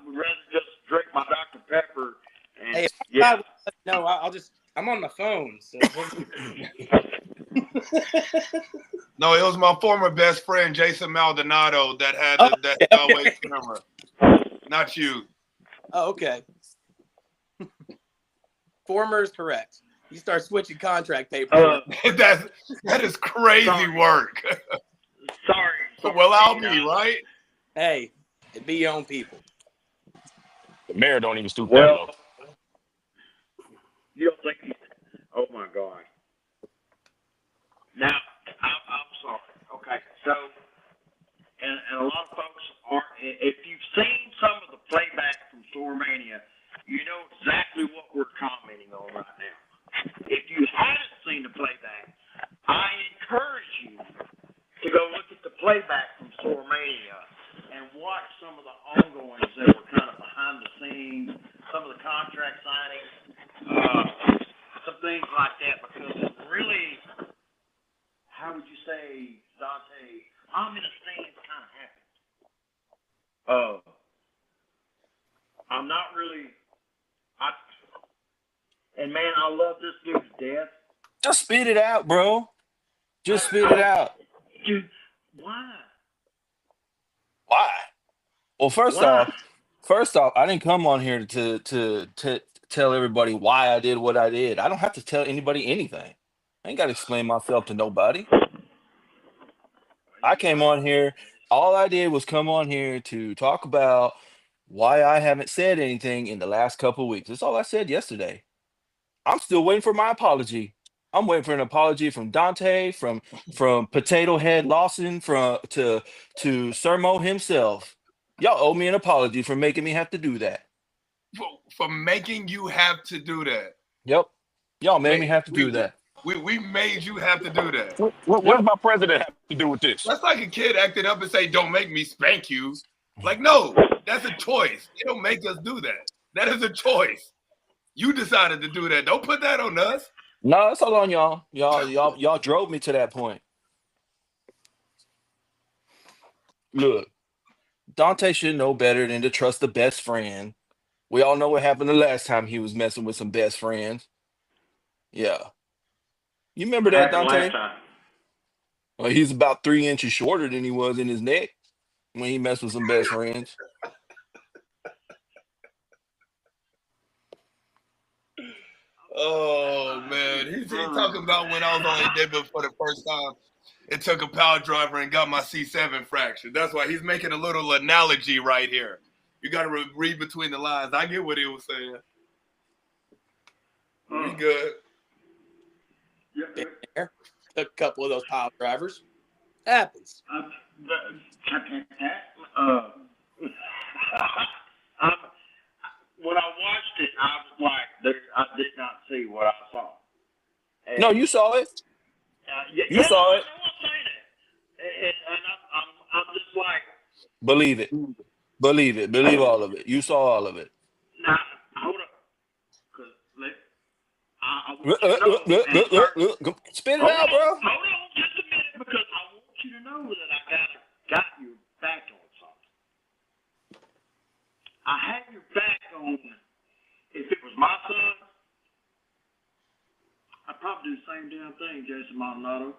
would rather just drink my Dr. Pepper. And, hey, yeah. No, I'm on my phone. So. No, it was my former best friend, Jason Maldonado, that had that always camera. Not you. Oh, okay. Former is correct. You start switching contract papers. That is crazy work. Sorry. Well, I'll be right. Hey, it be your own people. The mayor don't even stoop that low. You don't think? Oh my God! Now I'm sorry. Okay, so and a lot of folks aren't. If you've watched some of the ongoings that were kind of behind the scenes, some of the contract signings, some things like that, because it really, how would you say, Dante, I'm in a stands kind of happy. I'm not really, and man, I love this dude's death. Just spit it out, bro. Just spit it out. Dude, why? Why? Well, first Why? off, I didn't come on here to tell everybody why I did what I did. I don't have to tell anybody anything. I ain't got to explain myself to nobody. I came on here. All I did was come on here to talk about why I haven't said anything in the last couple of weeks. That's all I said yesterday. I'm still waiting for my apology. I'm waiting for an apology from Dante, from Potato Head Lawson, to Sermo himself. Y'all owe me an apology for making me have to do that. For making you have to do that. Yep. Y'all made me have to do that. We made you have to do that. What does my president have to do with this? That's like a kid acting up and say, "Don't make me spank you." Like, no, that's a choice. They don't make us do that. That is a choice. You decided to do that. Don't put that on us. No, it's all on y'all. Y'all drove me to that point. Look, Dante should know better than to trust the best friend. We all know what happened the last time he was messing with some best friends. Yeah. You remember that, Dante? Well, he's about 3 inches shorter than he was in his neck when he messed with some best friends. Oh, man. He's talking about when I was on Endeavor for the first time and took a power driver and got my C7 fractured. That's why he's making a little analogy right here. You got to read between the lines. I get what he was saying. We good. Took a couple of those power drivers. Happens. When I watched it, I was like, I did not see what I saw. And, No, you saw it. You saw it. I know it. And I'm just like, Believe it. Believe it. Believe all of it. You saw all of it. now, hold up. Because I want you to know. Spit it out, bro. Hold on just a minute, because I want you to know that I got your back on something. I had your back on, if it was my son, I'd probably do the same damn thing, Jason Maldonado.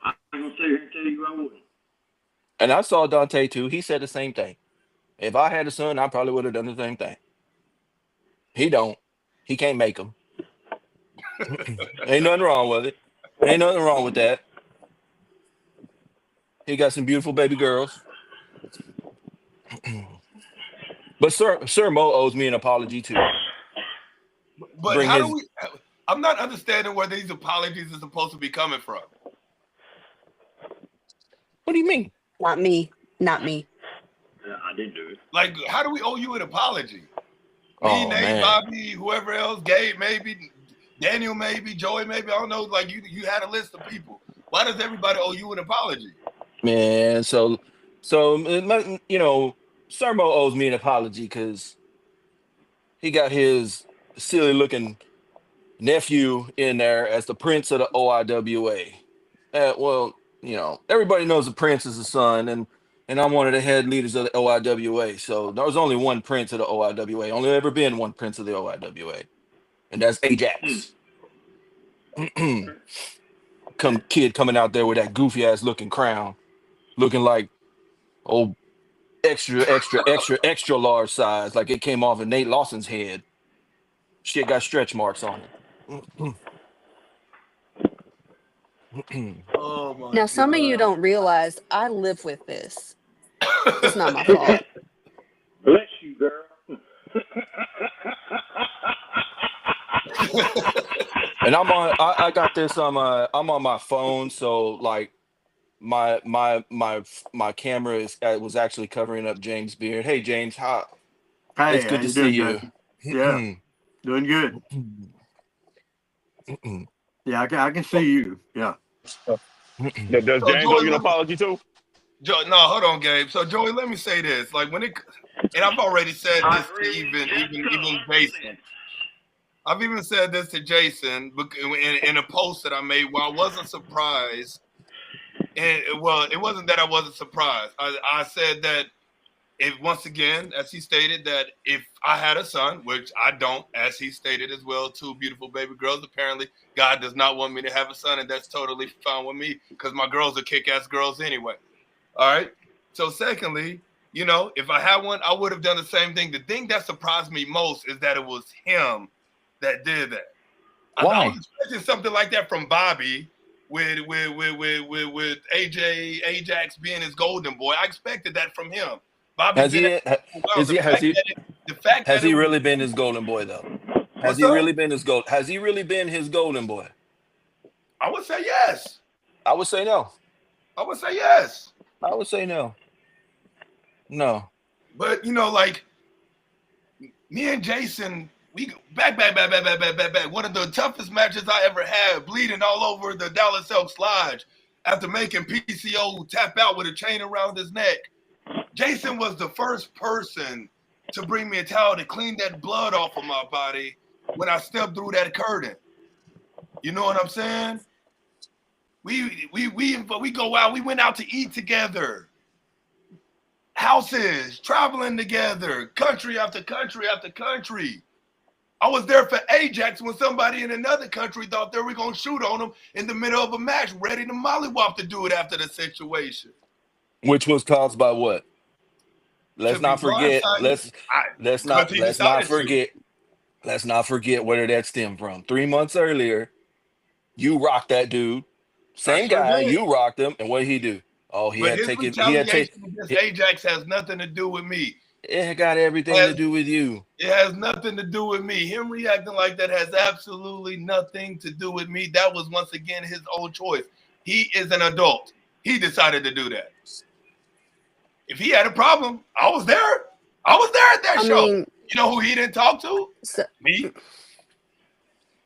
I'm going to sit here and tell you I wouldn't. And I saw Dante too. He said the same thing. If I had a son, I probably would have done the same thing. He don't. He can't make them. Ain't nothing wrong with it. Ain't nothing wrong with that. He got some beautiful baby girls. But Sir Mo owes me an apology too. But Bring how his- do we? I'm not understanding where these apologies are supposed to be coming from. What do you mean? Not me. Not me. Yeah, I didn't do it. Like, how do we owe you an apology? Oh, Me, Nate, man. Bobby, whoever else, Gabe, maybe, Daniel, maybe, Joey, maybe. I don't know. Like, you had a list of people. Why does everybody owe you an apology? Man, so you know, Sermo owes me an apology because he got his silly looking nephew in there as the prince of the OIWA. Well, you know, everybody knows the prince is the son, and I'm one of the head leaders of the OIWA. So there was only one prince of the OIWA. Only ever been one prince of the OIWA, and that's Ajax. Kid coming out there with that goofy ass looking crown, looking like old extra large size, like it came off of Nate Lawson's head. Shit got stretch marks on it. Oh my Now, some of you don't realize I live with this. It's not my fault. Bless you, girl. And I got this I'm on my phone, so like my camera was actually covering up James' beard. Hey James, how? Hey, It's good how to see you. doing, Yeah, doing good. Yeah, I can see you. Yeah. Does James owe you an apology too? No, hold on, Gabe. So Joey, let me say this. Like when it, and I've already said this to even Jason. I've even said this to Jason in a post that I made where I wasn't surprised. And well, it wasn't that I wasn't surprised. I said that if once again, as he stated, that if I had a son, which I don't, as he stated as well, 2 beautiful baby girls, apparently God does not want me to have a son, and that's totally fine with me because my girls are kick-ass girls anyway. All right. So secondly, you know, if I had one, I would have done the same thing. The thing that surprised me most is that it was him that did that. Why? I was expecting something like that from Bobby with Ajax being his golden boy. I expected that from him. Bobby Has he really been his golden boy though? Has he really been his golden boy? I would say yes. I would say no. I would say yes. I would say no. No. But you know, like me and Jason, we back. One of the toughest matches I ever had, bleeding all over the Dallas Elks Lodge after making PCO tap out with a chain around his neck. Jason was the first person to bring me a towel to clean that blood off of my body when I stepped through that curtain. You know what I'm saying? We go out. We went out to eat together. Houses, traveling together, country after country after country. I was there for Ajax when somebody in another country thought they were going to shoot on him in the middle of a match, ready to mollywop the dude after the situation. Which was caused by what? Let's not forget where that stemmed from. 3 months earlier, you rocked that dude. Same guy, you rocked him, and what did he do? Oh, Ajax has nothing to do with me. It got everything to do with you. It has nothing to do with me. Him reacting like that has absolutely nothing to do with me. That was once again his own choice. He is an adult. He decided to do that. If he had a problem, I was there. I was there at that show. You know who he didn't talk to? Me.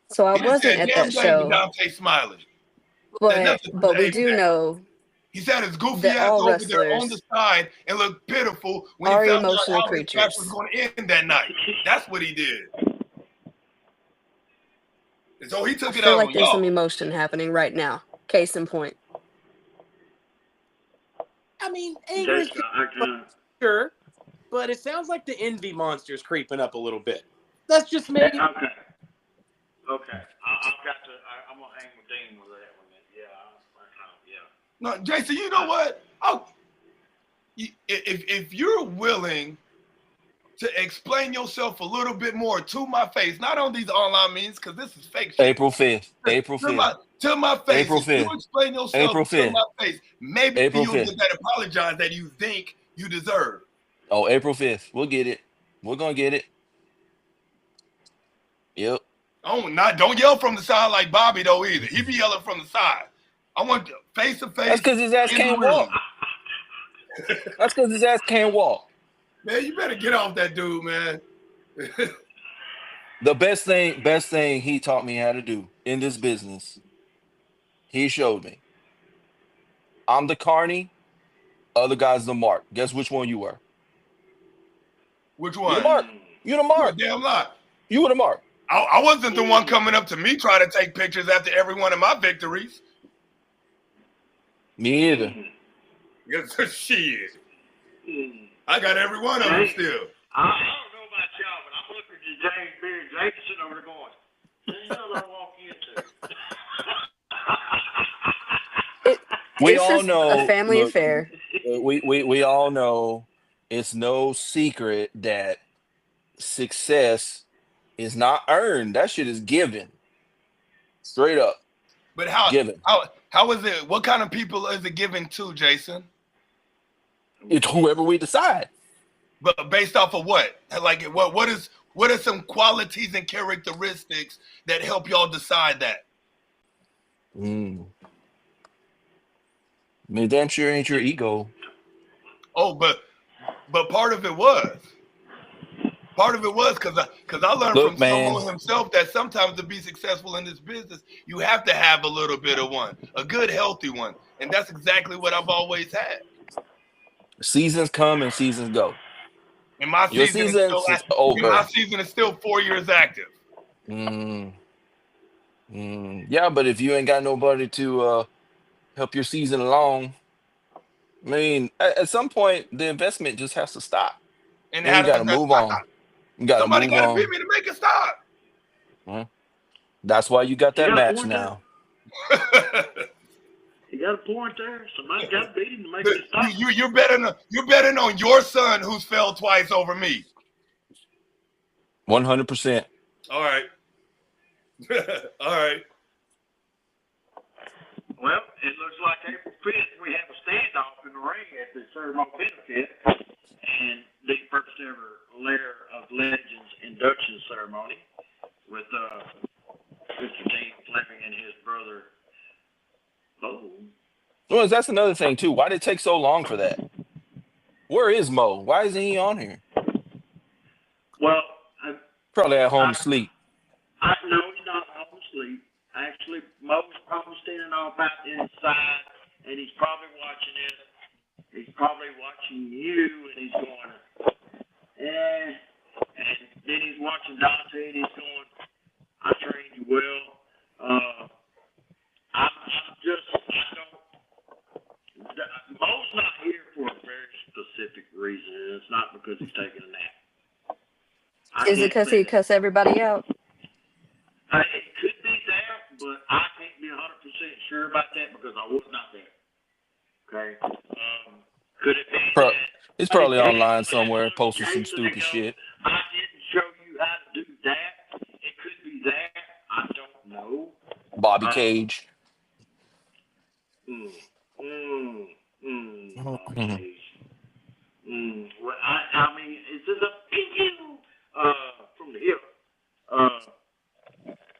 So I wasn't at that show. Dante Smiley. But we do know he said his goofy ass over there on the side and looked pitiful when he found out how his match was going to end that night. That's what he did. And so he took it out. I feel like there's some emotion happening right now. Case in point. I mean, anger is sure, but it sounds like the envy monster's creeping up a little bit. That's just maybe. Okay. I'm gonna hang with Dean with that one. Yeah. No, Jason, you know what? If you're willing to explain yourself a little bit more to my face, not on these online means, because this is fake shit. April 5th. To my face. April 5th. If you explain yourself to my face, maybe you'll get that apologize that you think you deserve. Oh, April 5th. We'll get it. We're going to get it. Yep. Oh, don't yell from the side like Bobby, though, either. He be yelling from the side. I want face to face. That's because his ass can't walk. That's because his ass can't walk. Man, you better get off that dude, man. The best thing he taught me how to do in this business, he showed me. I'm the Carney, other guy's the Mark. Guess which one you were? Which one? You the Mark. You the Mark. Damn lie. You were the Mark. I wasn't the one coming up to me trying to take pictures after every one of my victories. Me either. Shit. I got every one of them still. I don't know about y'all, but I'm looking at James Beard Jason over there going, "This is what I walk into." We all know a family affair. We all know it's no secret that success is not earned. That shit is given. Straight up. But how given? How is it? What kind of people is it given to, Jason? It's whoever we decide. But based off of what? Like what are some qualities and characteristics that help y'all decide that? Damn sure ain't your ego. Oh, but part of it was. because I learned from someone himself that sometimes to be successful in this business, you have to have a little bit of one, a good, healthy one. And that's exactly what I've always had. Seasons come and seasons go. And my Your season is season still is and my over. season is still 4 years active. Yeah, but if you ain't got nobody to help your season along, I mean, at some point the investment just has to stop. And Then how you got does to that move stop? on. You got to Somebody move got to pay on. me to make it stop. That's why you got You that got a match point now. You got a point there. Somebody got to beat him to make it stop. You're betting on your son who's failed twice over me. 100%. All right. All right. Well, it looks like April 5th we have a standoff in the ring at the Sermo benefit and the first ever Lair of Legends induction ceremony with Mr. Dean Fleming and his brother. Well, that's another thing too. Why did it take so long for that? Where is Mo? Why isn't he on here? Well, Probably at home asleep. No, he's not home asleep. Actually, Mo's probably standing off out inside, and he's probably watching it. He's probably watching you, and he's going, and then he's watching Dante, and he's going, I trained you well. Mo's not here for a very specific reason, and it's not because he's taking a nap. Is it because he cuss everybody out? It could be that, but I can't be 100% sure about that because I was not there. Okay. Could it be that He's probably online somewhere posting some stupid shit. I didn't show you how to do that? It could be that. I don't know. Bobby Cage. Bobby Cage. Well, I mean, is this a pew from the hip?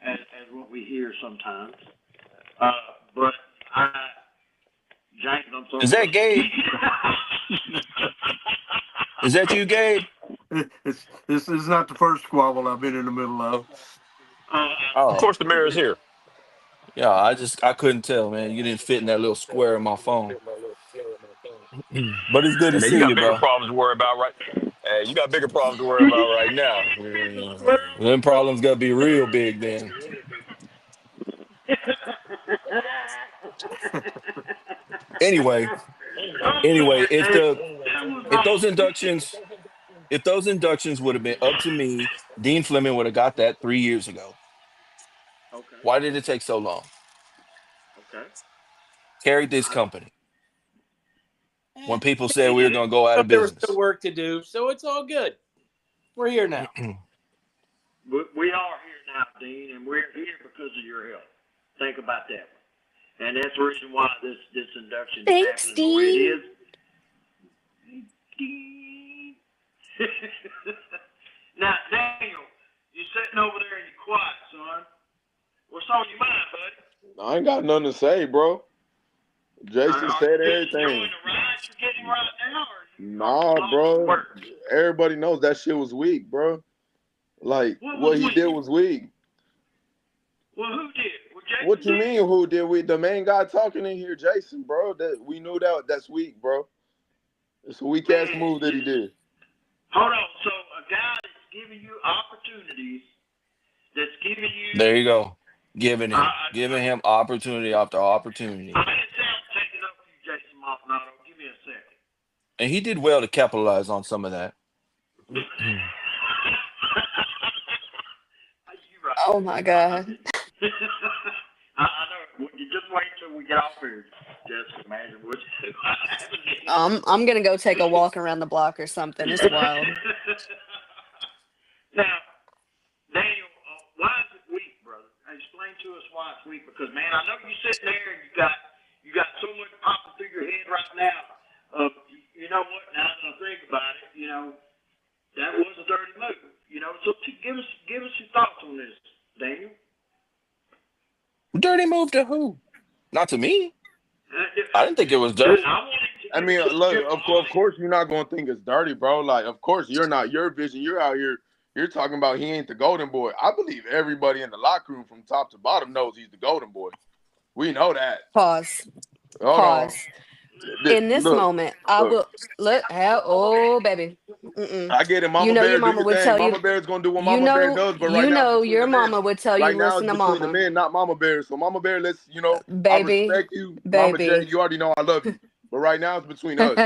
As what we hear sometimes. But James, I'm sorry. Is that Gabe? Is that you, Gabe? This is not the first squabble I've been in the middle of. Of course, the mayor is here. Yeah, I couldn't tell, man. You didn't fit in that little square in my phone. But it's good to Man, see you got you, bigger bro. problems to worry about, right? Hey, you got bigger problems to worry about right now. Them problems gotta be real big then. Anyway, if those inductions would have been up to me, Dean Fleming would have got that 3 years ago. Okay. Why did it take so long? Okay. Carried this company. When people said we were going to go out of There was business. still work to do, so it's all good. We're here now. We are here now, Dean, and we're here because of your help. Think about that. And that's the reason why this induction is happening the way it is. Now, Daniel, you're sitting over there and you're quiet, son. What's on your mind, buddy? I ain't got nothing to say, bro. Jason said everything. Nah, bro. Everybody knows that shit was weak, bro. Like, what he did was weak. Well, who did? What you mean who did? The main guy talking in here, Jason, bro. That we knew that's weak, bro. It's a weak ass move that he did. Hold on. So a guy that's giving you opportunities, that's giving you. There you go. Giving him opportunity after opportunity. I didn't sound taking up for you, Jason Maldonado. Give me a second. And he did well to capitalize on some of that. Oh my God. I know. You just wait till we get off here, Jessica. Imagine what I'm gonna go take a walk around the block or something. It's wild. Now, Daniel, why is it weak, brother? Explain to us why it's weak. Because man, I know you sitting there and you got so much popping through your head right now. You know what? Now that I think about it, that was a dirty move. So give us your thoughts on this, Daniel. Dirty move to who? Not to me. I didn't think it was dirty. I mean, look, of course you're not gonna think it's dirty, bro. Like, of course you're not. Your vision, you're out here. You're talking about he ain't the golden boy. I believe everybody in the locker room from top to bottom knows he's the golden boy. We know that. Pause. Hold on. In this Look, moment, I look. will look how. Oh, baby. Mm-mm. I get it. You Mama know your Bear, do mama your would thing. tell Mama you. Bear's gonna do what Mama Bear does, but right now it's between Your the men. mama would tell you Right now listen it's to between the mama, men, not Mama Bear. So Mama Bear, let's I baby, respect you, Mama J. baby. You already know I love you, but right now it's between us,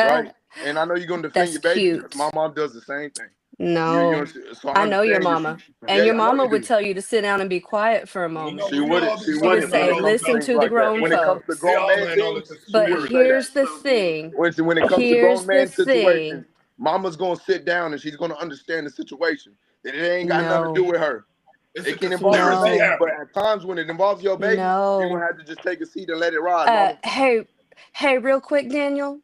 right? And I know you're gonna defend That's your baby because my cute. mom does the same thing. No, So I I know your understand you. mama, and Yeah, your I know mama you would do. tell you to sit down and be quiet for a We moment. know, She we know wouldn't. all the She She would wouldn't when say, it comes to "Listen things to the like that. grown When it comes to folks." we grown all man in on things, it. But she wouldn't say that. here's the thing. When it comes to Here's grown the man thing. situations, Mama's gonna sit down and she's gonna understand the situation. That it ain't got nothing to do No, with her. It's a It can involve your conspiracy no, baby, but happening. at times when it involves your baby, you're no. gonna have to just take a seat and let it ride, Mama. Hey, real quick, Daniel.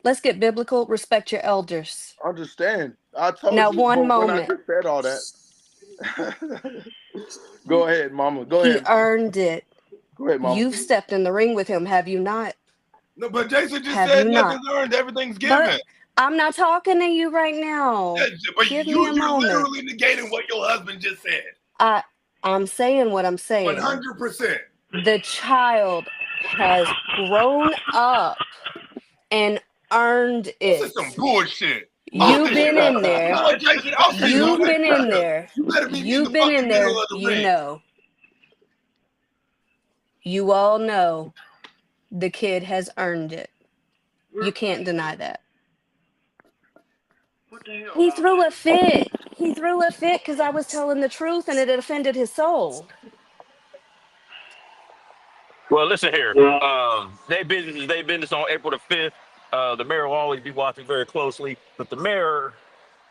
Let's get biblical. Respect your elders. Understand? I told Now, you, one but when I moment. just said all that, go ahead, Mama. Go He ahead, Mama. earned it. Go ahead, Mama. You've stepped in the ring with him, have you not? No, but Jason just Have said you not? nothing's earned, everything's But given. I'm not talking to you right now. But Give me a you're moment. literally negating what your husband just said. I'm saying what I'm saying. 100%. The child has grown up and earned This is some it. bullshit. You've been in there. You know what, Jason? I'll see you on You've that been in treadmill. there. You better meet me in the You've been in fucking middle there. of the You ring. know. You all know the kid has earned it. You can't deny that. What the hell, He Dante? threw a fit. He threw a fit because I was telling the truth and it offended his soul. Well, listen here. Well, They business on April the 5th. The mayor will always be watching very closely, but the mayor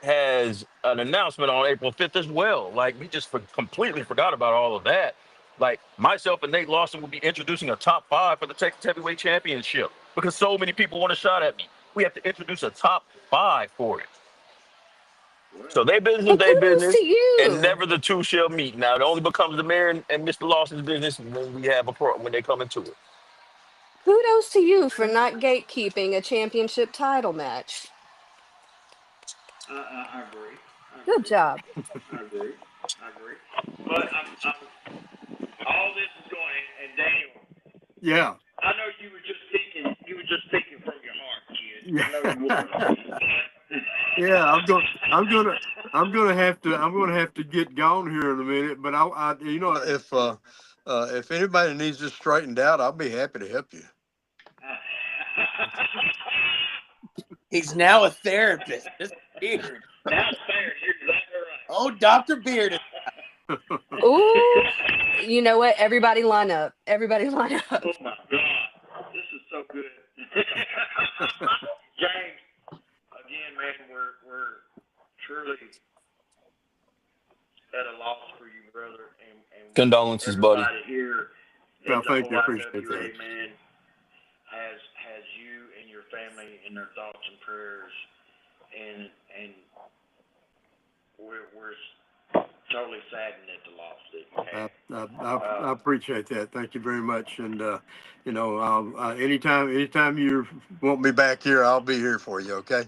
has an announcement on April 5th as well. Like we just completely forgot about all of that. Like myself and Nate Lawson will be introducing a top 5 for the Texas Heavyweight Championship because so many people want a shot at me. We have to introduce a top 5 for it. So they Well, they kudos to business, and you. never the two shall meet. Now it only becomes the mayor and Mr. Lawson's business when we have when they come into it. Kudos to you for not gatekeeping a championship title match. I agree. Good job. I agree. But all this is going, and Daniel, Yeah. I know you were just speaking. You were just speaking from your heart, kid. I know you Yeah. were. Yeah, I'm gonna have to get gone here in a minute. But if anybody needs this straightened out, I'll be happy to help you. He's now a therapist. It's weird. Now it's fair. You're exactly right. Oh, Dr. Beard. Ooh, you know what? Everybody line up. Everybody line up. Oh my God, this is so good. James, again, man, we're truly at a loss for you, brother, and Condolences, buddy. everybody here Well, at the thank you. I appreciate OIWA, that. man, has you and your family in their thoughts and prayers, and we're totally saddened at the loss that you had. I appreciate that. Thank you very much. And anytime you want me back here, I'll be here for you. Okay.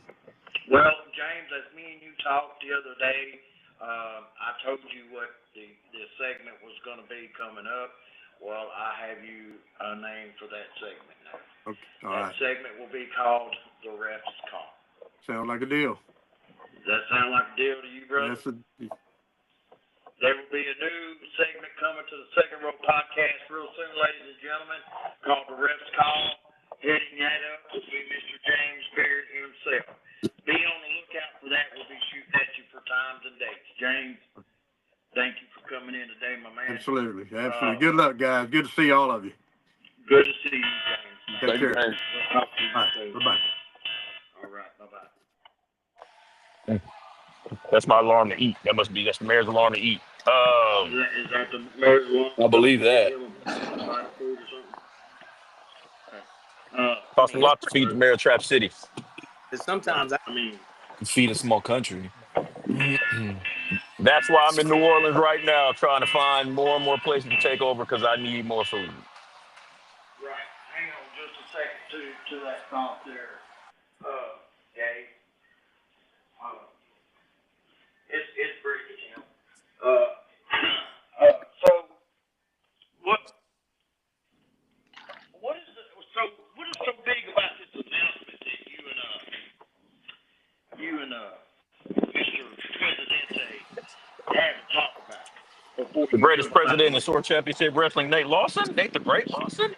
Well, James, as me and you talked the other day, I told you what the segment was going to be coming up. Well, I have you a name for that segment now. Okay. All that right. segment will be called The Ref's Call. Sound like a deal. Does that sound like a deal to you, brother? Yes. There will be a new segment coming to the Second Row Podcast real soon, ladies and gentlemen, called The Ref's Call. Heading that up will be Mr. James Beard himself. Be on the lookout for that. We'll be shooting at you for times and dates. James, thank you for coming in today, my man. Absolutely. Good luck, guys. Good to see all of you. Good to see you, James. Take care. We'll talk to you All right. soon. Bye-bye. All right. Bye-bye. That's my alarm to eat. That's the mayor's alarm to eat. Is that the mayor's one? I believe that. Give him food or something? Costs a lot to feed the mayor of Trap City. Sometimes Feed a small country. That's why I'm in New Orleans right now, trying to find more and more places to take over because I need more food. Right. Hang on just a second to that thought there, Gabe. It's pretty, Tim. So what is so big about and Mr. Presidente to have a talk about before The you greatest jump back president on. in Sword Championship Wrestling, Nate Lawson, Nate the Great Lawson,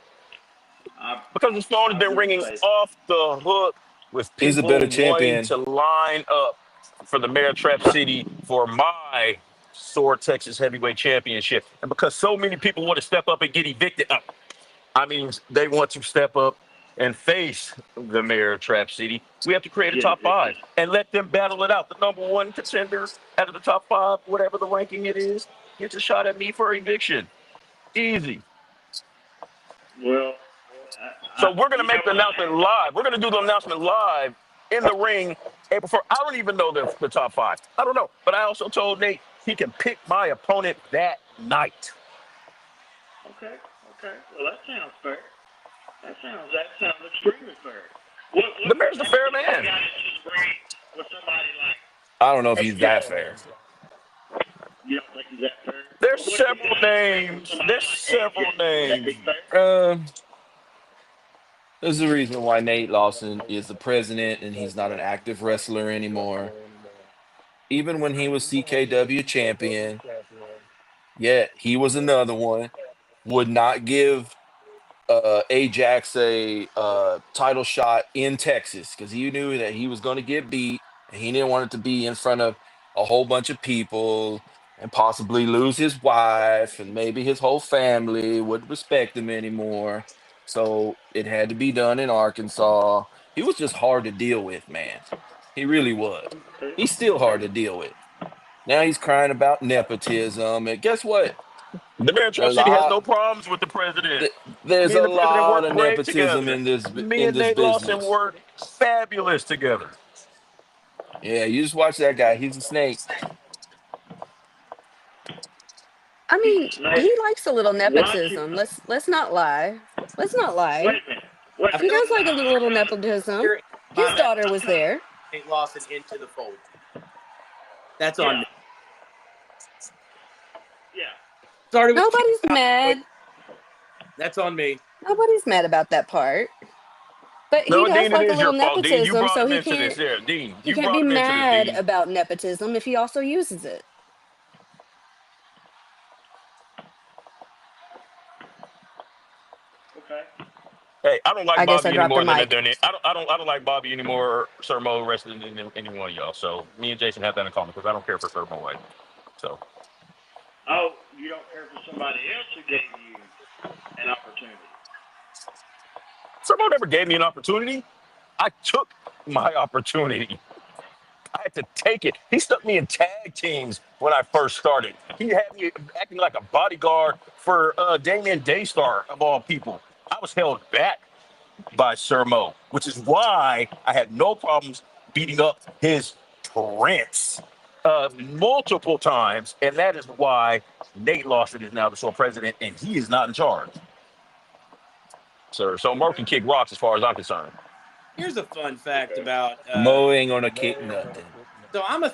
I because his phone has I been wouldn't ringing say off the hook with He's a people better wanting champion. to line up for the Mayor of Trap City for my Sword Texas Heavyweight Championship. And because so many people want to step up and get evicted, I mean, they want to step up and face the Mayor of Trap City, we have to create a get top evicted. five and let them battle it out. The number one contender out of the top five, whatever the ranking it is, gets a shot at me for eviction. Easy. Well, So we're going to you know make the announcement live. We're going to do the announcement live in the ring April 1st. I don't even know the top five. I don't know. But I also told Nate he can pick my opponent that night. Okay. Well, that sounds fair. That sounds extremely fair. The Mayor's a fair You got man. into the ring with somebody like I don't know if he's that fair. you don't think he's that fair? There's What if several you got into names. somebody There's like several AJ? Would that names. be fair? There's a reason why Nate Lawson is the president and he's not an active wrestler anymore. Even when he was CKW champion, yeah, he was another one. Would not give Ajax a title shot in Texas because he knew that he was going to get beat and he didn't want it to be in front of a whole bunch of people and possibly lose his wife and maybe his whole family wouldn't respect him anymore. So it had to be done in Arkansas. He was just hard to deal with, man. He really was. He's still hard to deal with. Now he's crying about nepotism. And guess what? The Mayor of A Trap City has lot no problems with the president. there's Me a and the president lot work of great nepotism together. in this Me and Nate Lawson business. work fabulous together. Yeah, you just watch that guy. He's a snake. I mean, Snake, he likes a little why don't you? nepotism. Let's not lie. Let's not lie. Wait a minute. Wait a I've He minute. does like a I little got nepotism. here His my daughter was there. Nate Lawson into the fold. That's yeah, on me. yeah. Started with Nobody's King mad. That's on me. Nobody's mad about that part. But he No, does Dean, it like a is your little fault, Dean. You nepotism, brought so him into this. Yeah, Dean, he you can't brought be him into this, mad Dean. about nepotism if he also uses it. Okay. Hey, I don't like I guess I Bobby dropped the anymore than mic. I don't like Bobby anymore or Sir Mo wrestling than any one of y'all. So me and Jason have that in common because I don't care for Sir Mo White. So Oh, you don't care for somebody else who gave you an opportunity. Sir Mo never gave me an opportunity. I took my opportunity. I had to take it. He stuck me in tag teams when I first started. He had me acting like a bodyguard for Damien Daystar, of all people. I was held back by Sir Mo, which is why I had no problems beating up his prince multiple times. And that is why Nate Lawson is now the sole president, and he is not in charge. Sir, so Mo can kick rocks as far as I'm concerned. Here's a fun fact about Mo ain't gonna kick nothing. so I'm a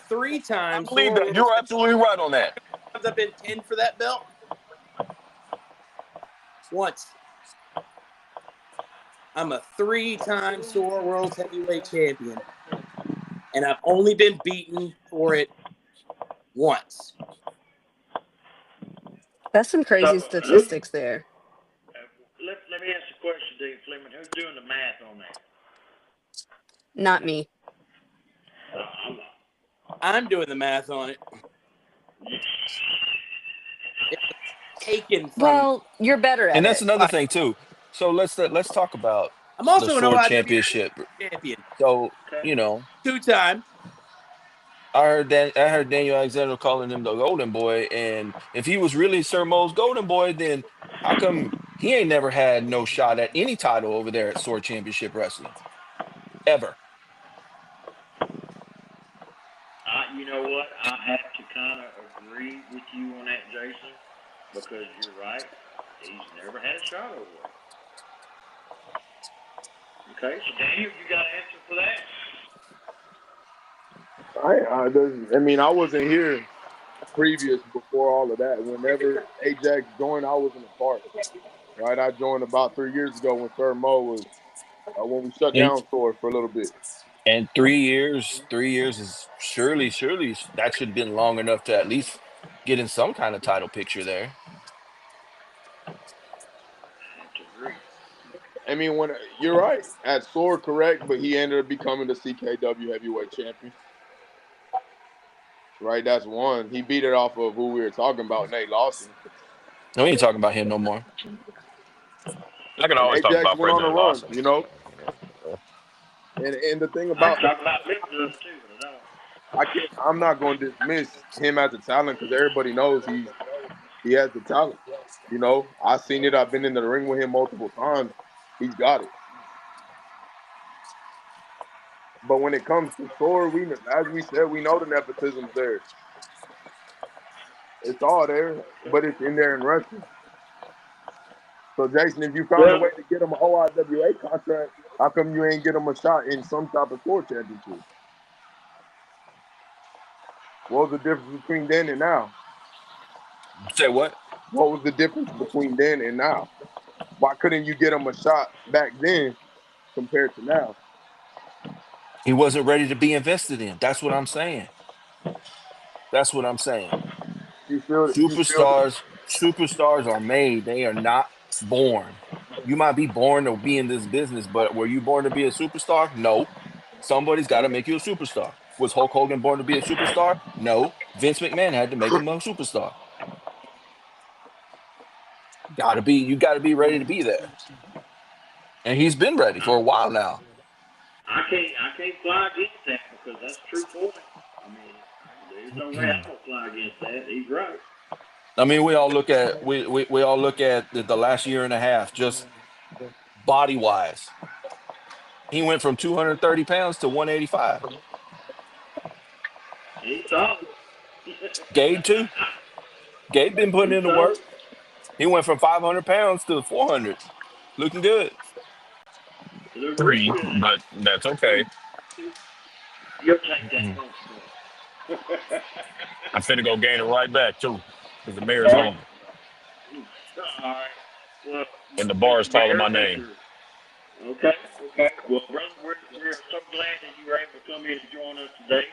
I three-time believe Sword that. You're absolutely right on that. times I've been pinned for that belt. Once. I'm a three-time Sword World Heavyweight Champion. And I've only been beaten for it once. That's some crazy statistics there. Let me ask you a question, Dean Fleming. Who's doing the math on that? Not me. I'm not. I'm doing the math on it. It's taken from Well, you're better at And that's it. another thing too. So let's talk about I'm the also an Sword OIW Championship. champion. So, Okay. you know, Two-time. I heard Daniel Alexander calling him the Golden Boy, and if he was really Sir Mo's Golden Boy, then how come he ain't never had no shot at any title over there at Sword Championship Wrestling ever? You know what? I have to kind of agree with you on that, Jason, because you're right. He's never had a shot over it. Okay, so Daniel, you got an answer for that? I mean, I wasn't here previous before all of that. Whenever Ajax joined, I wasn't a part. Right, I joined about 3 years ago when Sir Mo was when we shut And down Sword for a little bit. And 3 years is surely that should have been long enough to at least get in some kind of title picture there. I mean, when you're right, at Sword, correct, but he ended up becoming the CKW heavyweight champion. Right, that's one. He beat it off of who we were talking about, Nate Lawson. No, we ain't talking about him no more. I can And always talk Ajax about went on a President run, Lawson. you know. And the thing I about can talk about business too, but I don't. I'm not going to dismiss him as a talent because everybody knows he has the talent. You know, I've seen it. I've been in the ring with him multiple times. He's got it. But when it comes to Thor, as we said, we know the nepotism's there. It's all there, but it's in there in wrestling. So, Jason, if you found a Well, way to get him an OIWA contract, how come you ain't get him a shot in some type of tour championship? What was the difference between then and now? Say what? What was the difference between then and now? Why couldn't you get him a shot back then compared to now? He wasn't ready to be invested in. That's what I'm saying. That's what I'm saying. You feel Superstars are made. They are not born. You might be born to be in this business, but were you born to be a superstar? No. Somebody's got to make you a superstar. Was Hulk Hogan born to be a superstar? No. Vince McMahon had to make him a superstar. You gotta be ready to be there. And he's been ready for a while now. I can't fly against that because that's true point. I mean, there's no way I'm gonna fly against that. He's right. I mean, we all look at the last year and a half, just body wise. He went from 230 pounds to 185. He's solid. Gabe too. Gabe been putting He's in the solid. work. He went from 500 pounds to 400. Looking good. Look real 3, good. but that's okay. You'll take that once more. I'm finna go gain it right back too, because the mayor's hungry All right. Well, and the bar is Mr. calling Mayor, my thank name. you. Okay. Well, brother, we're so glad that you were able to come in and join us today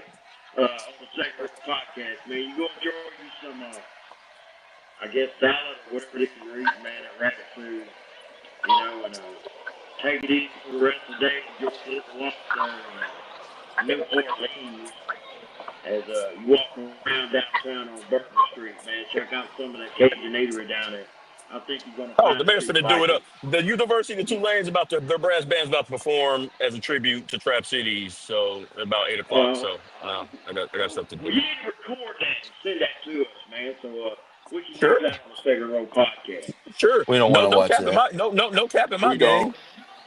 on the Second Row Podcast, man. You go enjoy you some, I guess, salad or whatever it is you're eating, man, at Rabbit Food. You know, and take it easy for the rest of the day. Enjoy a little lunch there in New Orleans as you walk around downtown on Burton Street, man. Check out some of that Cajun eatery down there. I think you're going to Oh, find the that mayor's you'll finna do like it it. up. The University of Tulane's their brass band's about to perform as a tribute to Trap City. So about 8 o'clock. So I got stuff to Well, do. you need to record that and send that to us, man, so we can Sure, use that on the Second Row Podcast. sure. We don't want No, to no watch cap in that. my no cap in my We game. don't.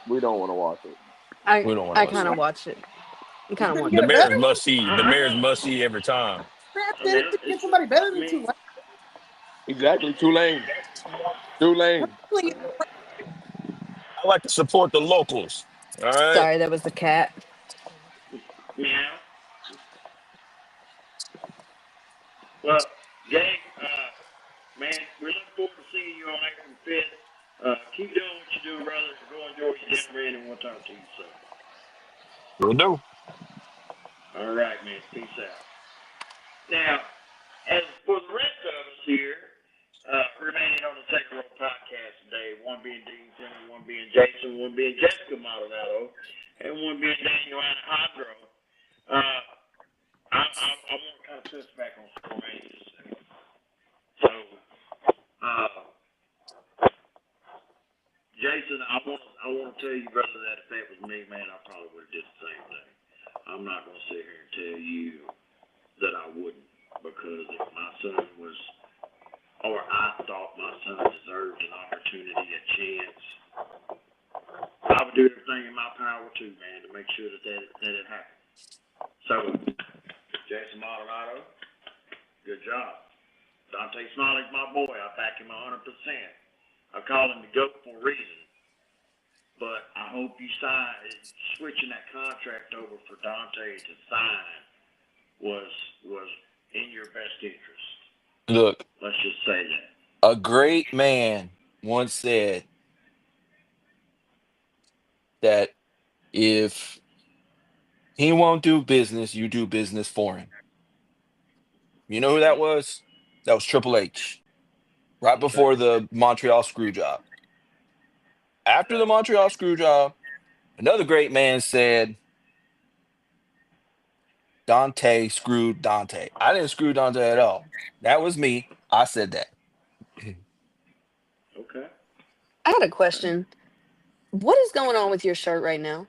We don't want to watch it. We don't want to I watch kind that. of watch it. I You kind of couldn't want The get a to. mayor's better one? must see. The mayor's must see every time. Crap, I mean, to get somebody better I than mean, Tulane. Exactly. Tulane. I like to support the locals. All right. Sorry, that was the cat. meow. Well, gang, man, we look forward to seeing you on April 5th. Keep doing what you're doing, brother. Go enjoy your dinner, man, and we'll talk to you soon. Will do. All right, man. Peace out. Now, as for the rest of us here, remaining on the Second Row Podcast today, one being Dean Simmons, one being Jason, one being Jessica Maldonado, and one being Daniel Alejandro. I want to kind of touch back on WrestleMania just a second. So, Jason, I want to tell you, brother, that if that was me, man, I probably would have did the same thing. I'm not going to sit here and tell you that I wouldn't, because if my son was, or I thought my son deserved an opportunity, a chance, I would do everything in my power too, man, to make sure that it happened. So, Jason Maldonado, good job. Dante Smiley's my boy. I back him 100%. I call him the GOAT for a reason. But I hope you switching that contract over for Dante to sign was in your best interest. Look, Let's just say that. a great man once said that if He won't do business. You do business for him. You know who that was? That was Triple H. Right before the Montreal screw job. After the Montreal screw job, another great man said, Dante screwed Dante. I didn't screw Dante at all. That was me. I said that. Okay. I got a question. What is going on with your shirt right now?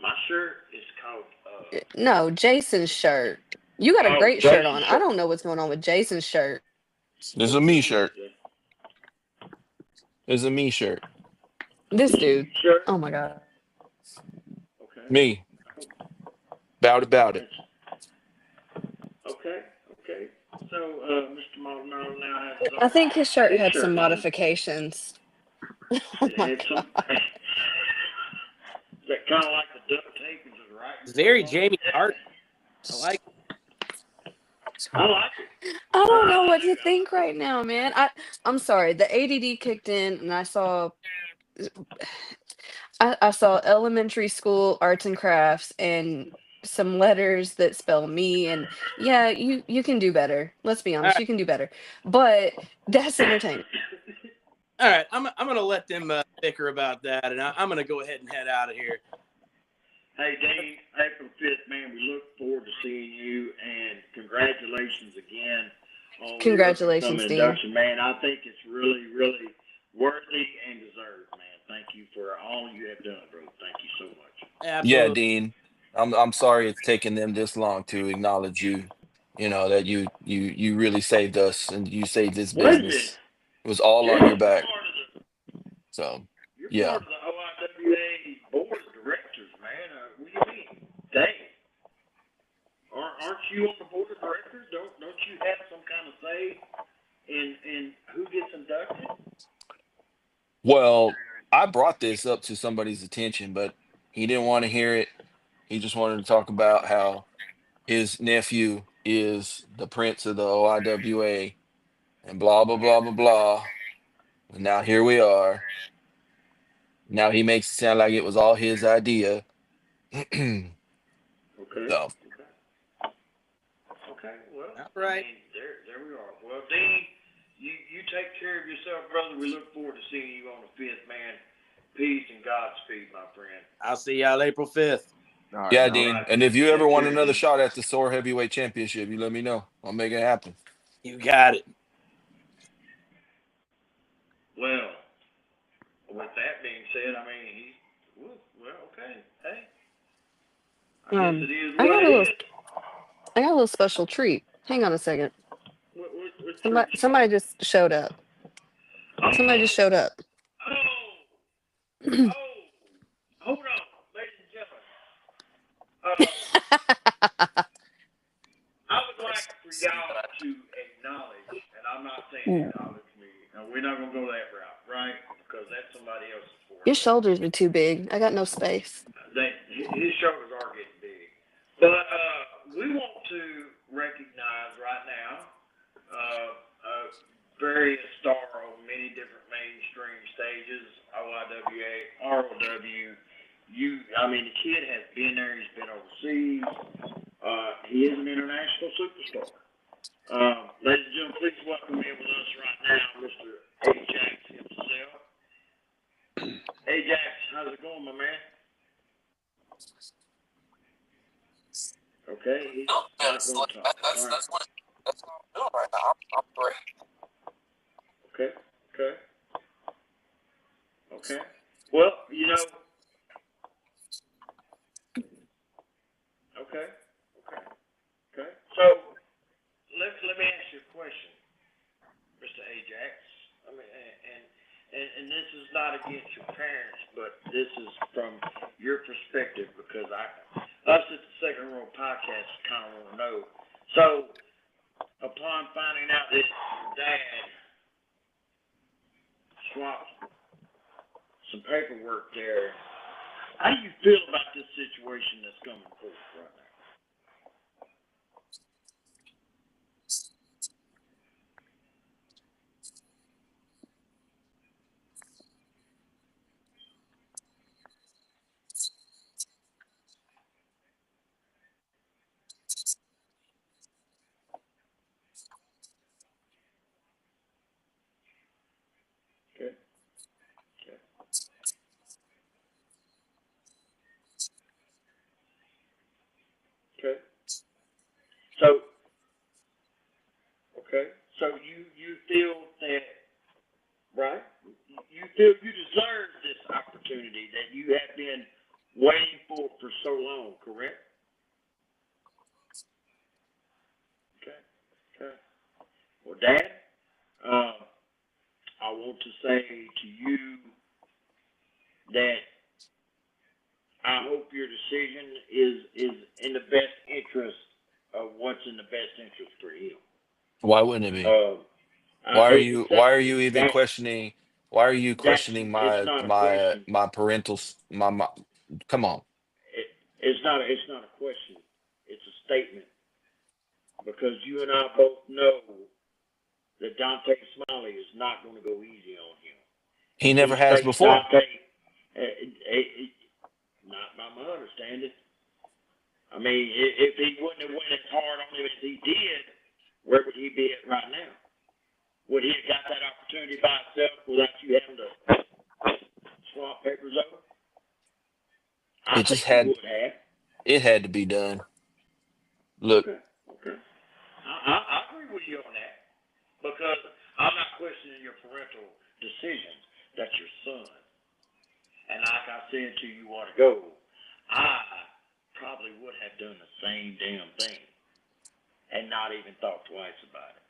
My shirt is called No, Jason's shirt. You got a great shirt on. I don't know what's going on with Jason's shirt. This is a me shirt. This is a me shirt. This dude. shirt. Oh my god. Okay. Me. About it. Okay. Okay. So, Mr. Maldonado now has his I own. think his shirt His had shirt some is- modifications. Oh It my had god. some. That kind of like the duct tape is just right. Very Jamie Hart. I like I like it. I don't know what to think right now, man. I'm sorry. The ADD kicked in, and I saw elementary school arts and crafts and some letters that spell me. And yeah, you can do better. Let's be honest, you can do better. But that's entertaining. All right, I'm gonna let them bicker about that, and I'm gonna go ahead and head out of here. Hey, Dean, April 5th, man, we look forward to seeing you, and congratulations again on Congratulations, your Dean. induction, man. I think it's really, really worthy and deserved, man. Thank you for all you have done, bro. Thank you so much. Absolutely. Yeah, Dean. I'm sorry it's taken them this long to acknowledge you. You know that you really saved us and you saved this What is business. It was all on your back. So You're yeah. part of the OIWA board of directors, man. What do you mean? Dang. Aren't you on the board of directors? Don't you have some kind of say in who gets inducted? Well, I brought this up to somebody's attention, but he didn't want to hear it. He just wanted to talk about how his nephew is the prince of the OIWA and blah blah blah blah blah. And now here we are. Now he makes it sound like it was all his idea. Okay. So Okay. Well, All right. I mean, there we are. Well, Dean, you take care of yourself, brother. We look forward to seeing you on the 5th, man. Peace and Godspeed, my friend. I'll see y'all April 5th. All right, yeah, man. Dean. And if you ever want another shot at the SOAR Heavyweight Championship, you let me know. I'll make it happen. You got it. Well, with that being said, I mean, okay. Hey. I guess it is I what got it a little is. I got a little special treat. Hang on a second. What Somebody just showed up. Somebody just showed up. hold on, ladies and gentlemen. I would like for y'all to acknowledge, and I'm not saying acknowledge me. Now, we're not gonna go that route, right? Because that's somebody else's forte. Your shoulders are too big. I got no space. His shoulders are getting big. But we want to recognize right now a very star on many different mainstream stages, OIWA, ROW. I mean, the kid has been there. He's been overseas. He is an international superstar. Ladies and gentlemen, please welcome in with us right now, Mr. Ajax himself. Ajax, how's it going, my man? Okay, he's not going to talk. That's what I'm doing right now. I'm great. Okay. Well, you know. Okay. So let me ask you a question, Mr. Ajax. I mean, and this is not against your parents, but this is from your perspective because us at the Second Row Podcast kind of want to know. So, upon finding out that your dad swapped some paperwork there, how do you feel about this situation that's coming forth right now? Okay. So, okay. So you feel that, right? You feel you deserve this opportunity that you have been waiting for so long, correct? Okay. Okay. Well, Dad, I want to say to you that I hope your decision is in the best interest of what's in the best interest for him. Why wouldn't it be? Why are you even That questioning why are you that's questioning it's not a question. my parental my come on. It's not a question. It's a statement because you and I both know that Dante Smiley is not going to go easy on him. He And never these has states before. Dante, not by my understanding. I mean, if he wouldn't have went as hard on him as he did, where would he be at right now? Would he have got that opportunity by himself without you having to swap papers over? I It think just he had would have. it had to be done. Look, Okay. Okay. I agree with you on that because I'm not questioning your parental decisions. That's your son. And like I said to you a while ago, I probably would have done the same damn thing and not even thought twice about it.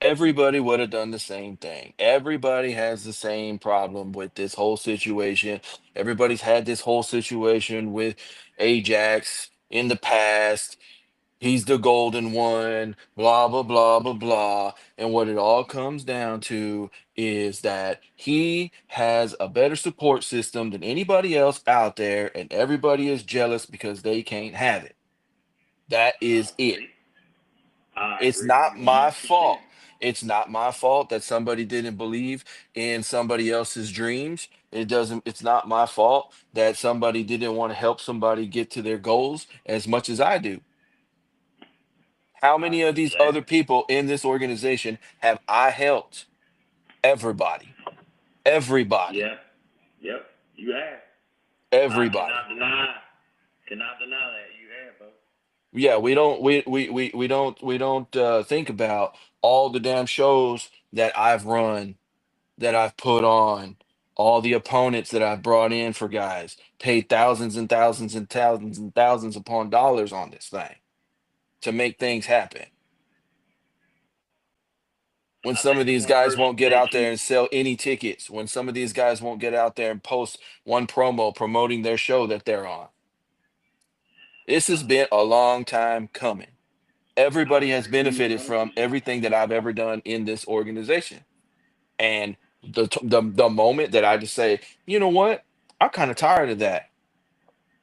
everybody would have done the same thing. Everybody has the same problem with this whole situation. Everybody's had this whole situation with Ajax in the past. He's the golden one, blah, blah, blah, blah, blah. And what it all comes down to is that he has a better support system than anybody else out there, and everybody is jealous because they can't have it. That I is it. agree. I It's agree with not you my 100%. fault. It's not my fault that somebody didn't believe in somebody else's dreams. It's not my fault that somebody didn't want to help somebody get to their goals as much as I do. How I many of agree with these that. other people in this organization have I helped? Everybody. Everybody. Yeah. Yep. You have. I Everybody. cannot deny that you have, bro. Yeah, we don't think about all the damn shows that I've run, that I've put on, all the opponents that I've brought in for guys, paid thousands and thousands and thousands and thousands upon dollars on this thing to make things happen. When I some think of the these one guys person won't get that out you there and sell any tickets, when some of these guys won't get out there and post one promo promoting their show that they're on. This has been a long time coming. I Everybody has agree with you benefited from 100%. everything that I've ever done in this organization. And the moment that I just say, you know what? I'm kind of tired of that.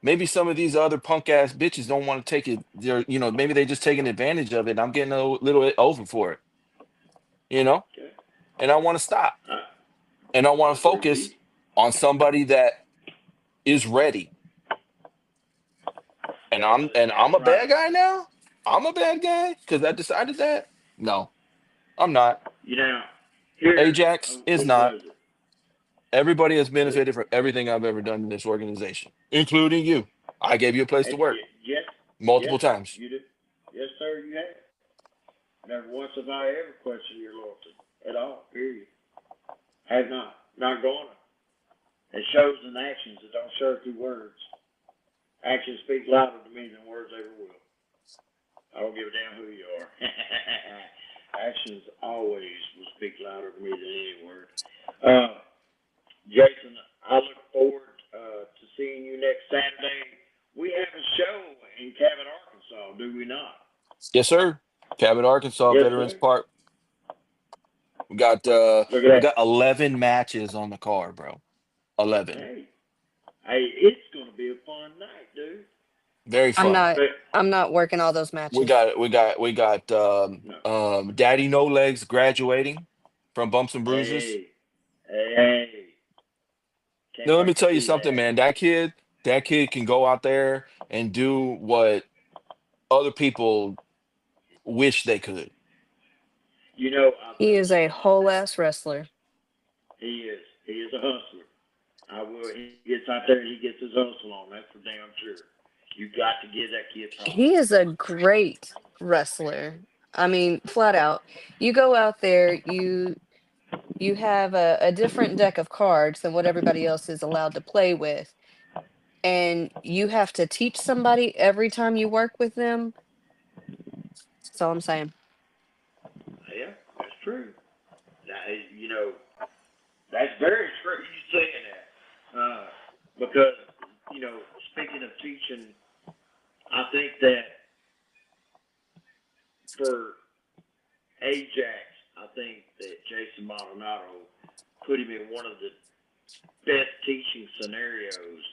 Maybe some of these other punk ass bitches don't want to take it. Maybe they just taking advantage of it. I'm getting a little bit over for it, you know, Okay. and I want to stop I, and I want I to agree with focus you. on somebody that is ready. And I'm That's a right. bad guy now. I'm a bad guy because I decided that. No, I'm not. You know, here's Ajax is what not. was it? Everybody has Uh, benefited from everything I've ever done in this organization, including you. I gave you a place to work yes, multiple yes, times. you did. Yes, sir, you have. Never once have I ever questioned your loyalty at all. Period. Have not. Not gonna. It shows in actions. It don't show through words. Actions speak louder to me than words ever will. I don't give a damn who you are. Actions always will speak louder to me than any word. Uh, Jason, I look forward to seeing you next Saturday. We have a show in Cabot, Arkansas, do we not? Yes, sir. Cabot, Arkansas, Yes, Veterans sir. Park. We got Look at we that. got 11 matches on the card, bro. 11. Hey, it's gonna be a fun night, dude. Very I'm fun. not But I'm not working all those We matches. got we got we got no, Daddy No Legs graduating from Bumps and Bruises. hey, hey, can't Now let me wait to tell you see something, that. man. That kid can go out there and do what other people wish they could. You know, I'll He tell is you a something. whole ass wrestler. He is. He is a hustler. I will. He gets out there and he gets his hustle on. That's for damn sure. You got to give that kid props. He is a great wrestler. I mean, flat out. You go out there, you have a different deck of cards than what everybody else is allowed to play with, and you have to teach somebody every time you work with them. That's all I'm saying. Yeah, that's true. Now, you know, that's very true. You saying that because you know, speaking of teaching, I think that for Ajax, I think that Jason Maldonado put him in one of the best teaching scenarios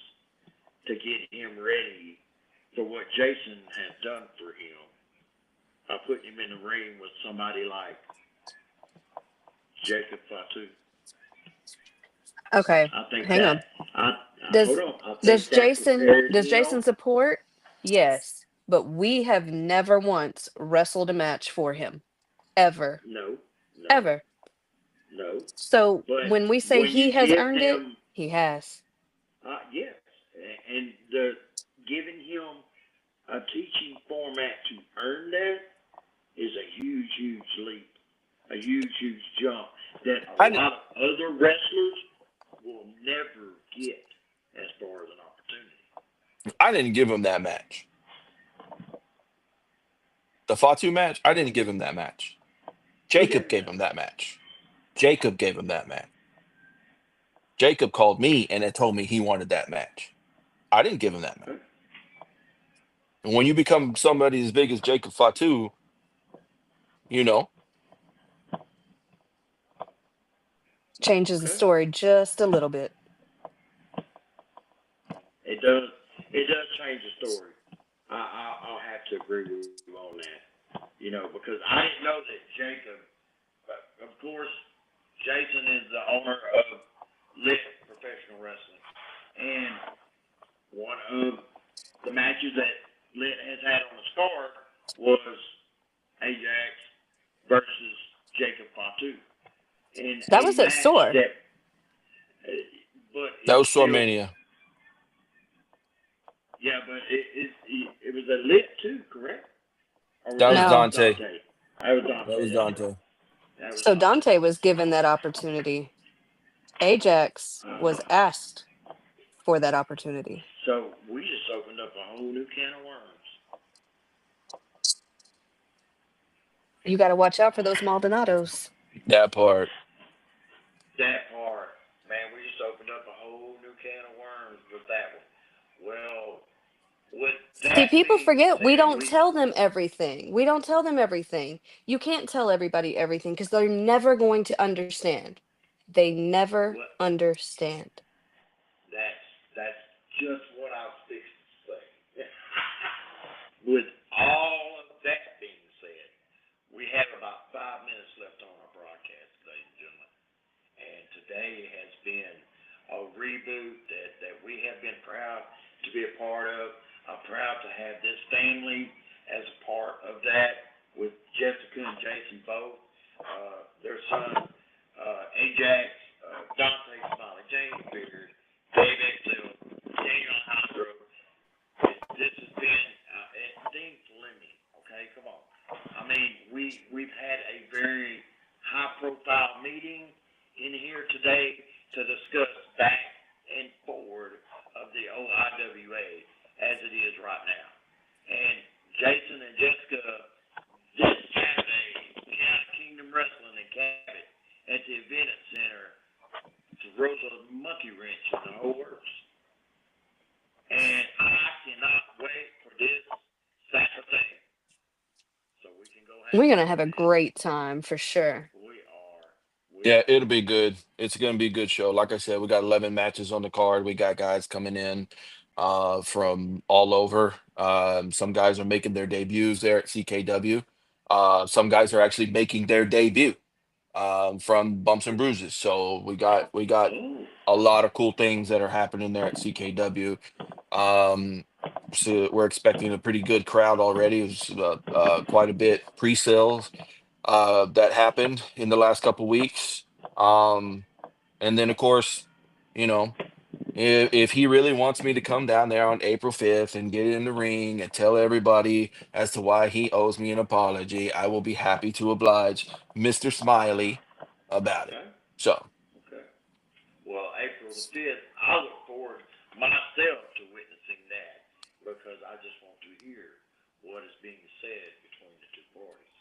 to get him ready for what Jason has done for him by putting him in the ring with somebody like Jacob Fatu. Okay, I think hang that on. I Does hold on. I think that prepared Jason him. support? Yes, but we have never once wrestled a match for him. Ever. No, no, Ever. no. So But when we say when you he has give earned it, him, he has. yes, and the giving him a teaching format to earn that is a huge, huge leap, a huge, huge jump that a I, lot of other wrestlers will never get as far as an opportunity. I didn't give him that match. The Fatu match, I didn't give him that match. Who Jacob did gave that? him that match. Jacob gave him that match. Jacob called me and had told me he wanted that match. I didn't give him that match. Okay. And when you become somebody as big as Jacob Fatu, you know, Changes the Okay. story just a little bit. It does. It does change the story. I'll have to agree with you on that. You know, because I didn't know that Jacob. Of course, Jason is the owner of Lit Professional Wrestling, and one of the matches that Lit has had on the card was Ajax versus Jacob Fatu in That a was at match SOAR. that, but that it's was still, Sormania. yeah, but it was a Lit too, correct? Or was That was that No. Dante. Dante? That was Dante. That was That's right. Dante. That was So Dante. Dante was given that opportunity. Ajax was asked for that opportunity. So we just opened up a whole new can of worms. You got to watch out for those Maldonados. That part. That part, man, we just opened up a whole new can of worms with that one. Well, with See, that people being forget we said, don't tell them everything. We don't tell them everything. You can't tell everybody everything because they're never going to understand. They never what understand. that's just what I was fixing to say. With all of that being said, we have about 5 minutes left on our broadcast, ladies and gentlemen. And today has been a reboot that we have been proud to be a part of. I'm proud to have this family as a part of that with Jessica and Jason both. Their son, Ajax, Dante Smiley, James Beard, Dave Exel, Daniel Alejandro. This has been Dean Fleming. Okay, come on. I mean, we've had a very high-profile meeting in here today to discuss back and forward of the OIWA as it is right now. And Jason and Jessica did have a Kingdom Wrestling in Cabot at the Event Center to throw a monkey wrench in the whole works. And I cannot wait for this Saturday so we can go have We're going to fun, have a man. great time for sure. We are. Yeah, it'll be good. It's gonna be a good show. Like I said, we got 11 matches on the card. We got guys coming in from all over. Some guys are making their debuts there at CKW. Some guys are actually making their debut from Bumps and Bruises. So we got Oh, a lot of cool things that are happening there at CKW. Um, so we're expecting a pretty good crowd already. It was quite a bit pre-sales that happened in the last couple weeks. And then, of course, you know, If he really wants me to come down there on April 5th and get in the ring and tell everybody as to why he owes me an apology, I will be happy to oblige Mr. Smiley about it. Okay. So, Okay. Well, April the 5th, I look forward myself to witnessing that because I just want to hear what is being said between the two parties.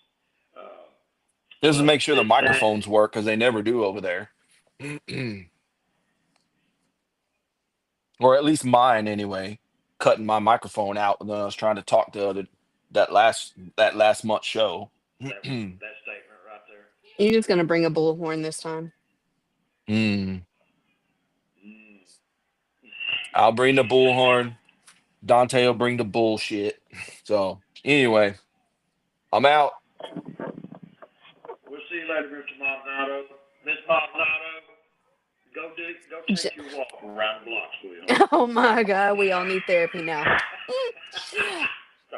just to But make sure the this microphones Saturday, work because they never do over there. Or at least mine anyway. Cutting my microphone out when I was trying to talk to that last month's show. that statement right there. You're just gonna bring a bullhorn this time. Mm. Mm. I'll bring the bullhorn. Dante will bring the bullshit. So anyway, I'm out. We'll see you later, Mr. Maldonado. Miss Maldonado, go J- take your walk around the block, sweetheart. Oh my God, we all need therapy now.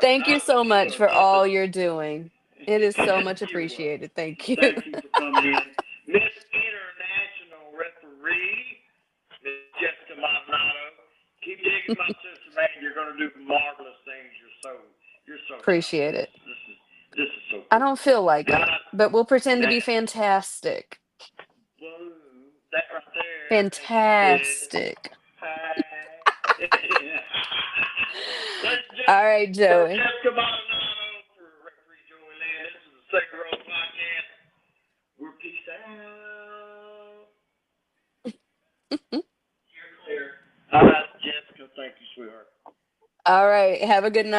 Thank you so much for all you're doing. It is so much You're welcome. appreciated. Thank you. Thank you for coming in. Miss International Referee, Miss Jessica Maldonado. Keep digging, my sister, man. You're going to do marvelous things. You're so Appreciate talented. it. This is so cool. I don't feel like it, but we'll pretend to be That, fantastic. whoa, that right there. Fantastic. Hi. Ladies and All right, gentlemen, Joey. Jessica Maldonado for Referee Joey Land. This is the Second Row Podcast. We're peace out. You're clear. All right, Jessica. Thank you, sweetheart. All right. Have a good night.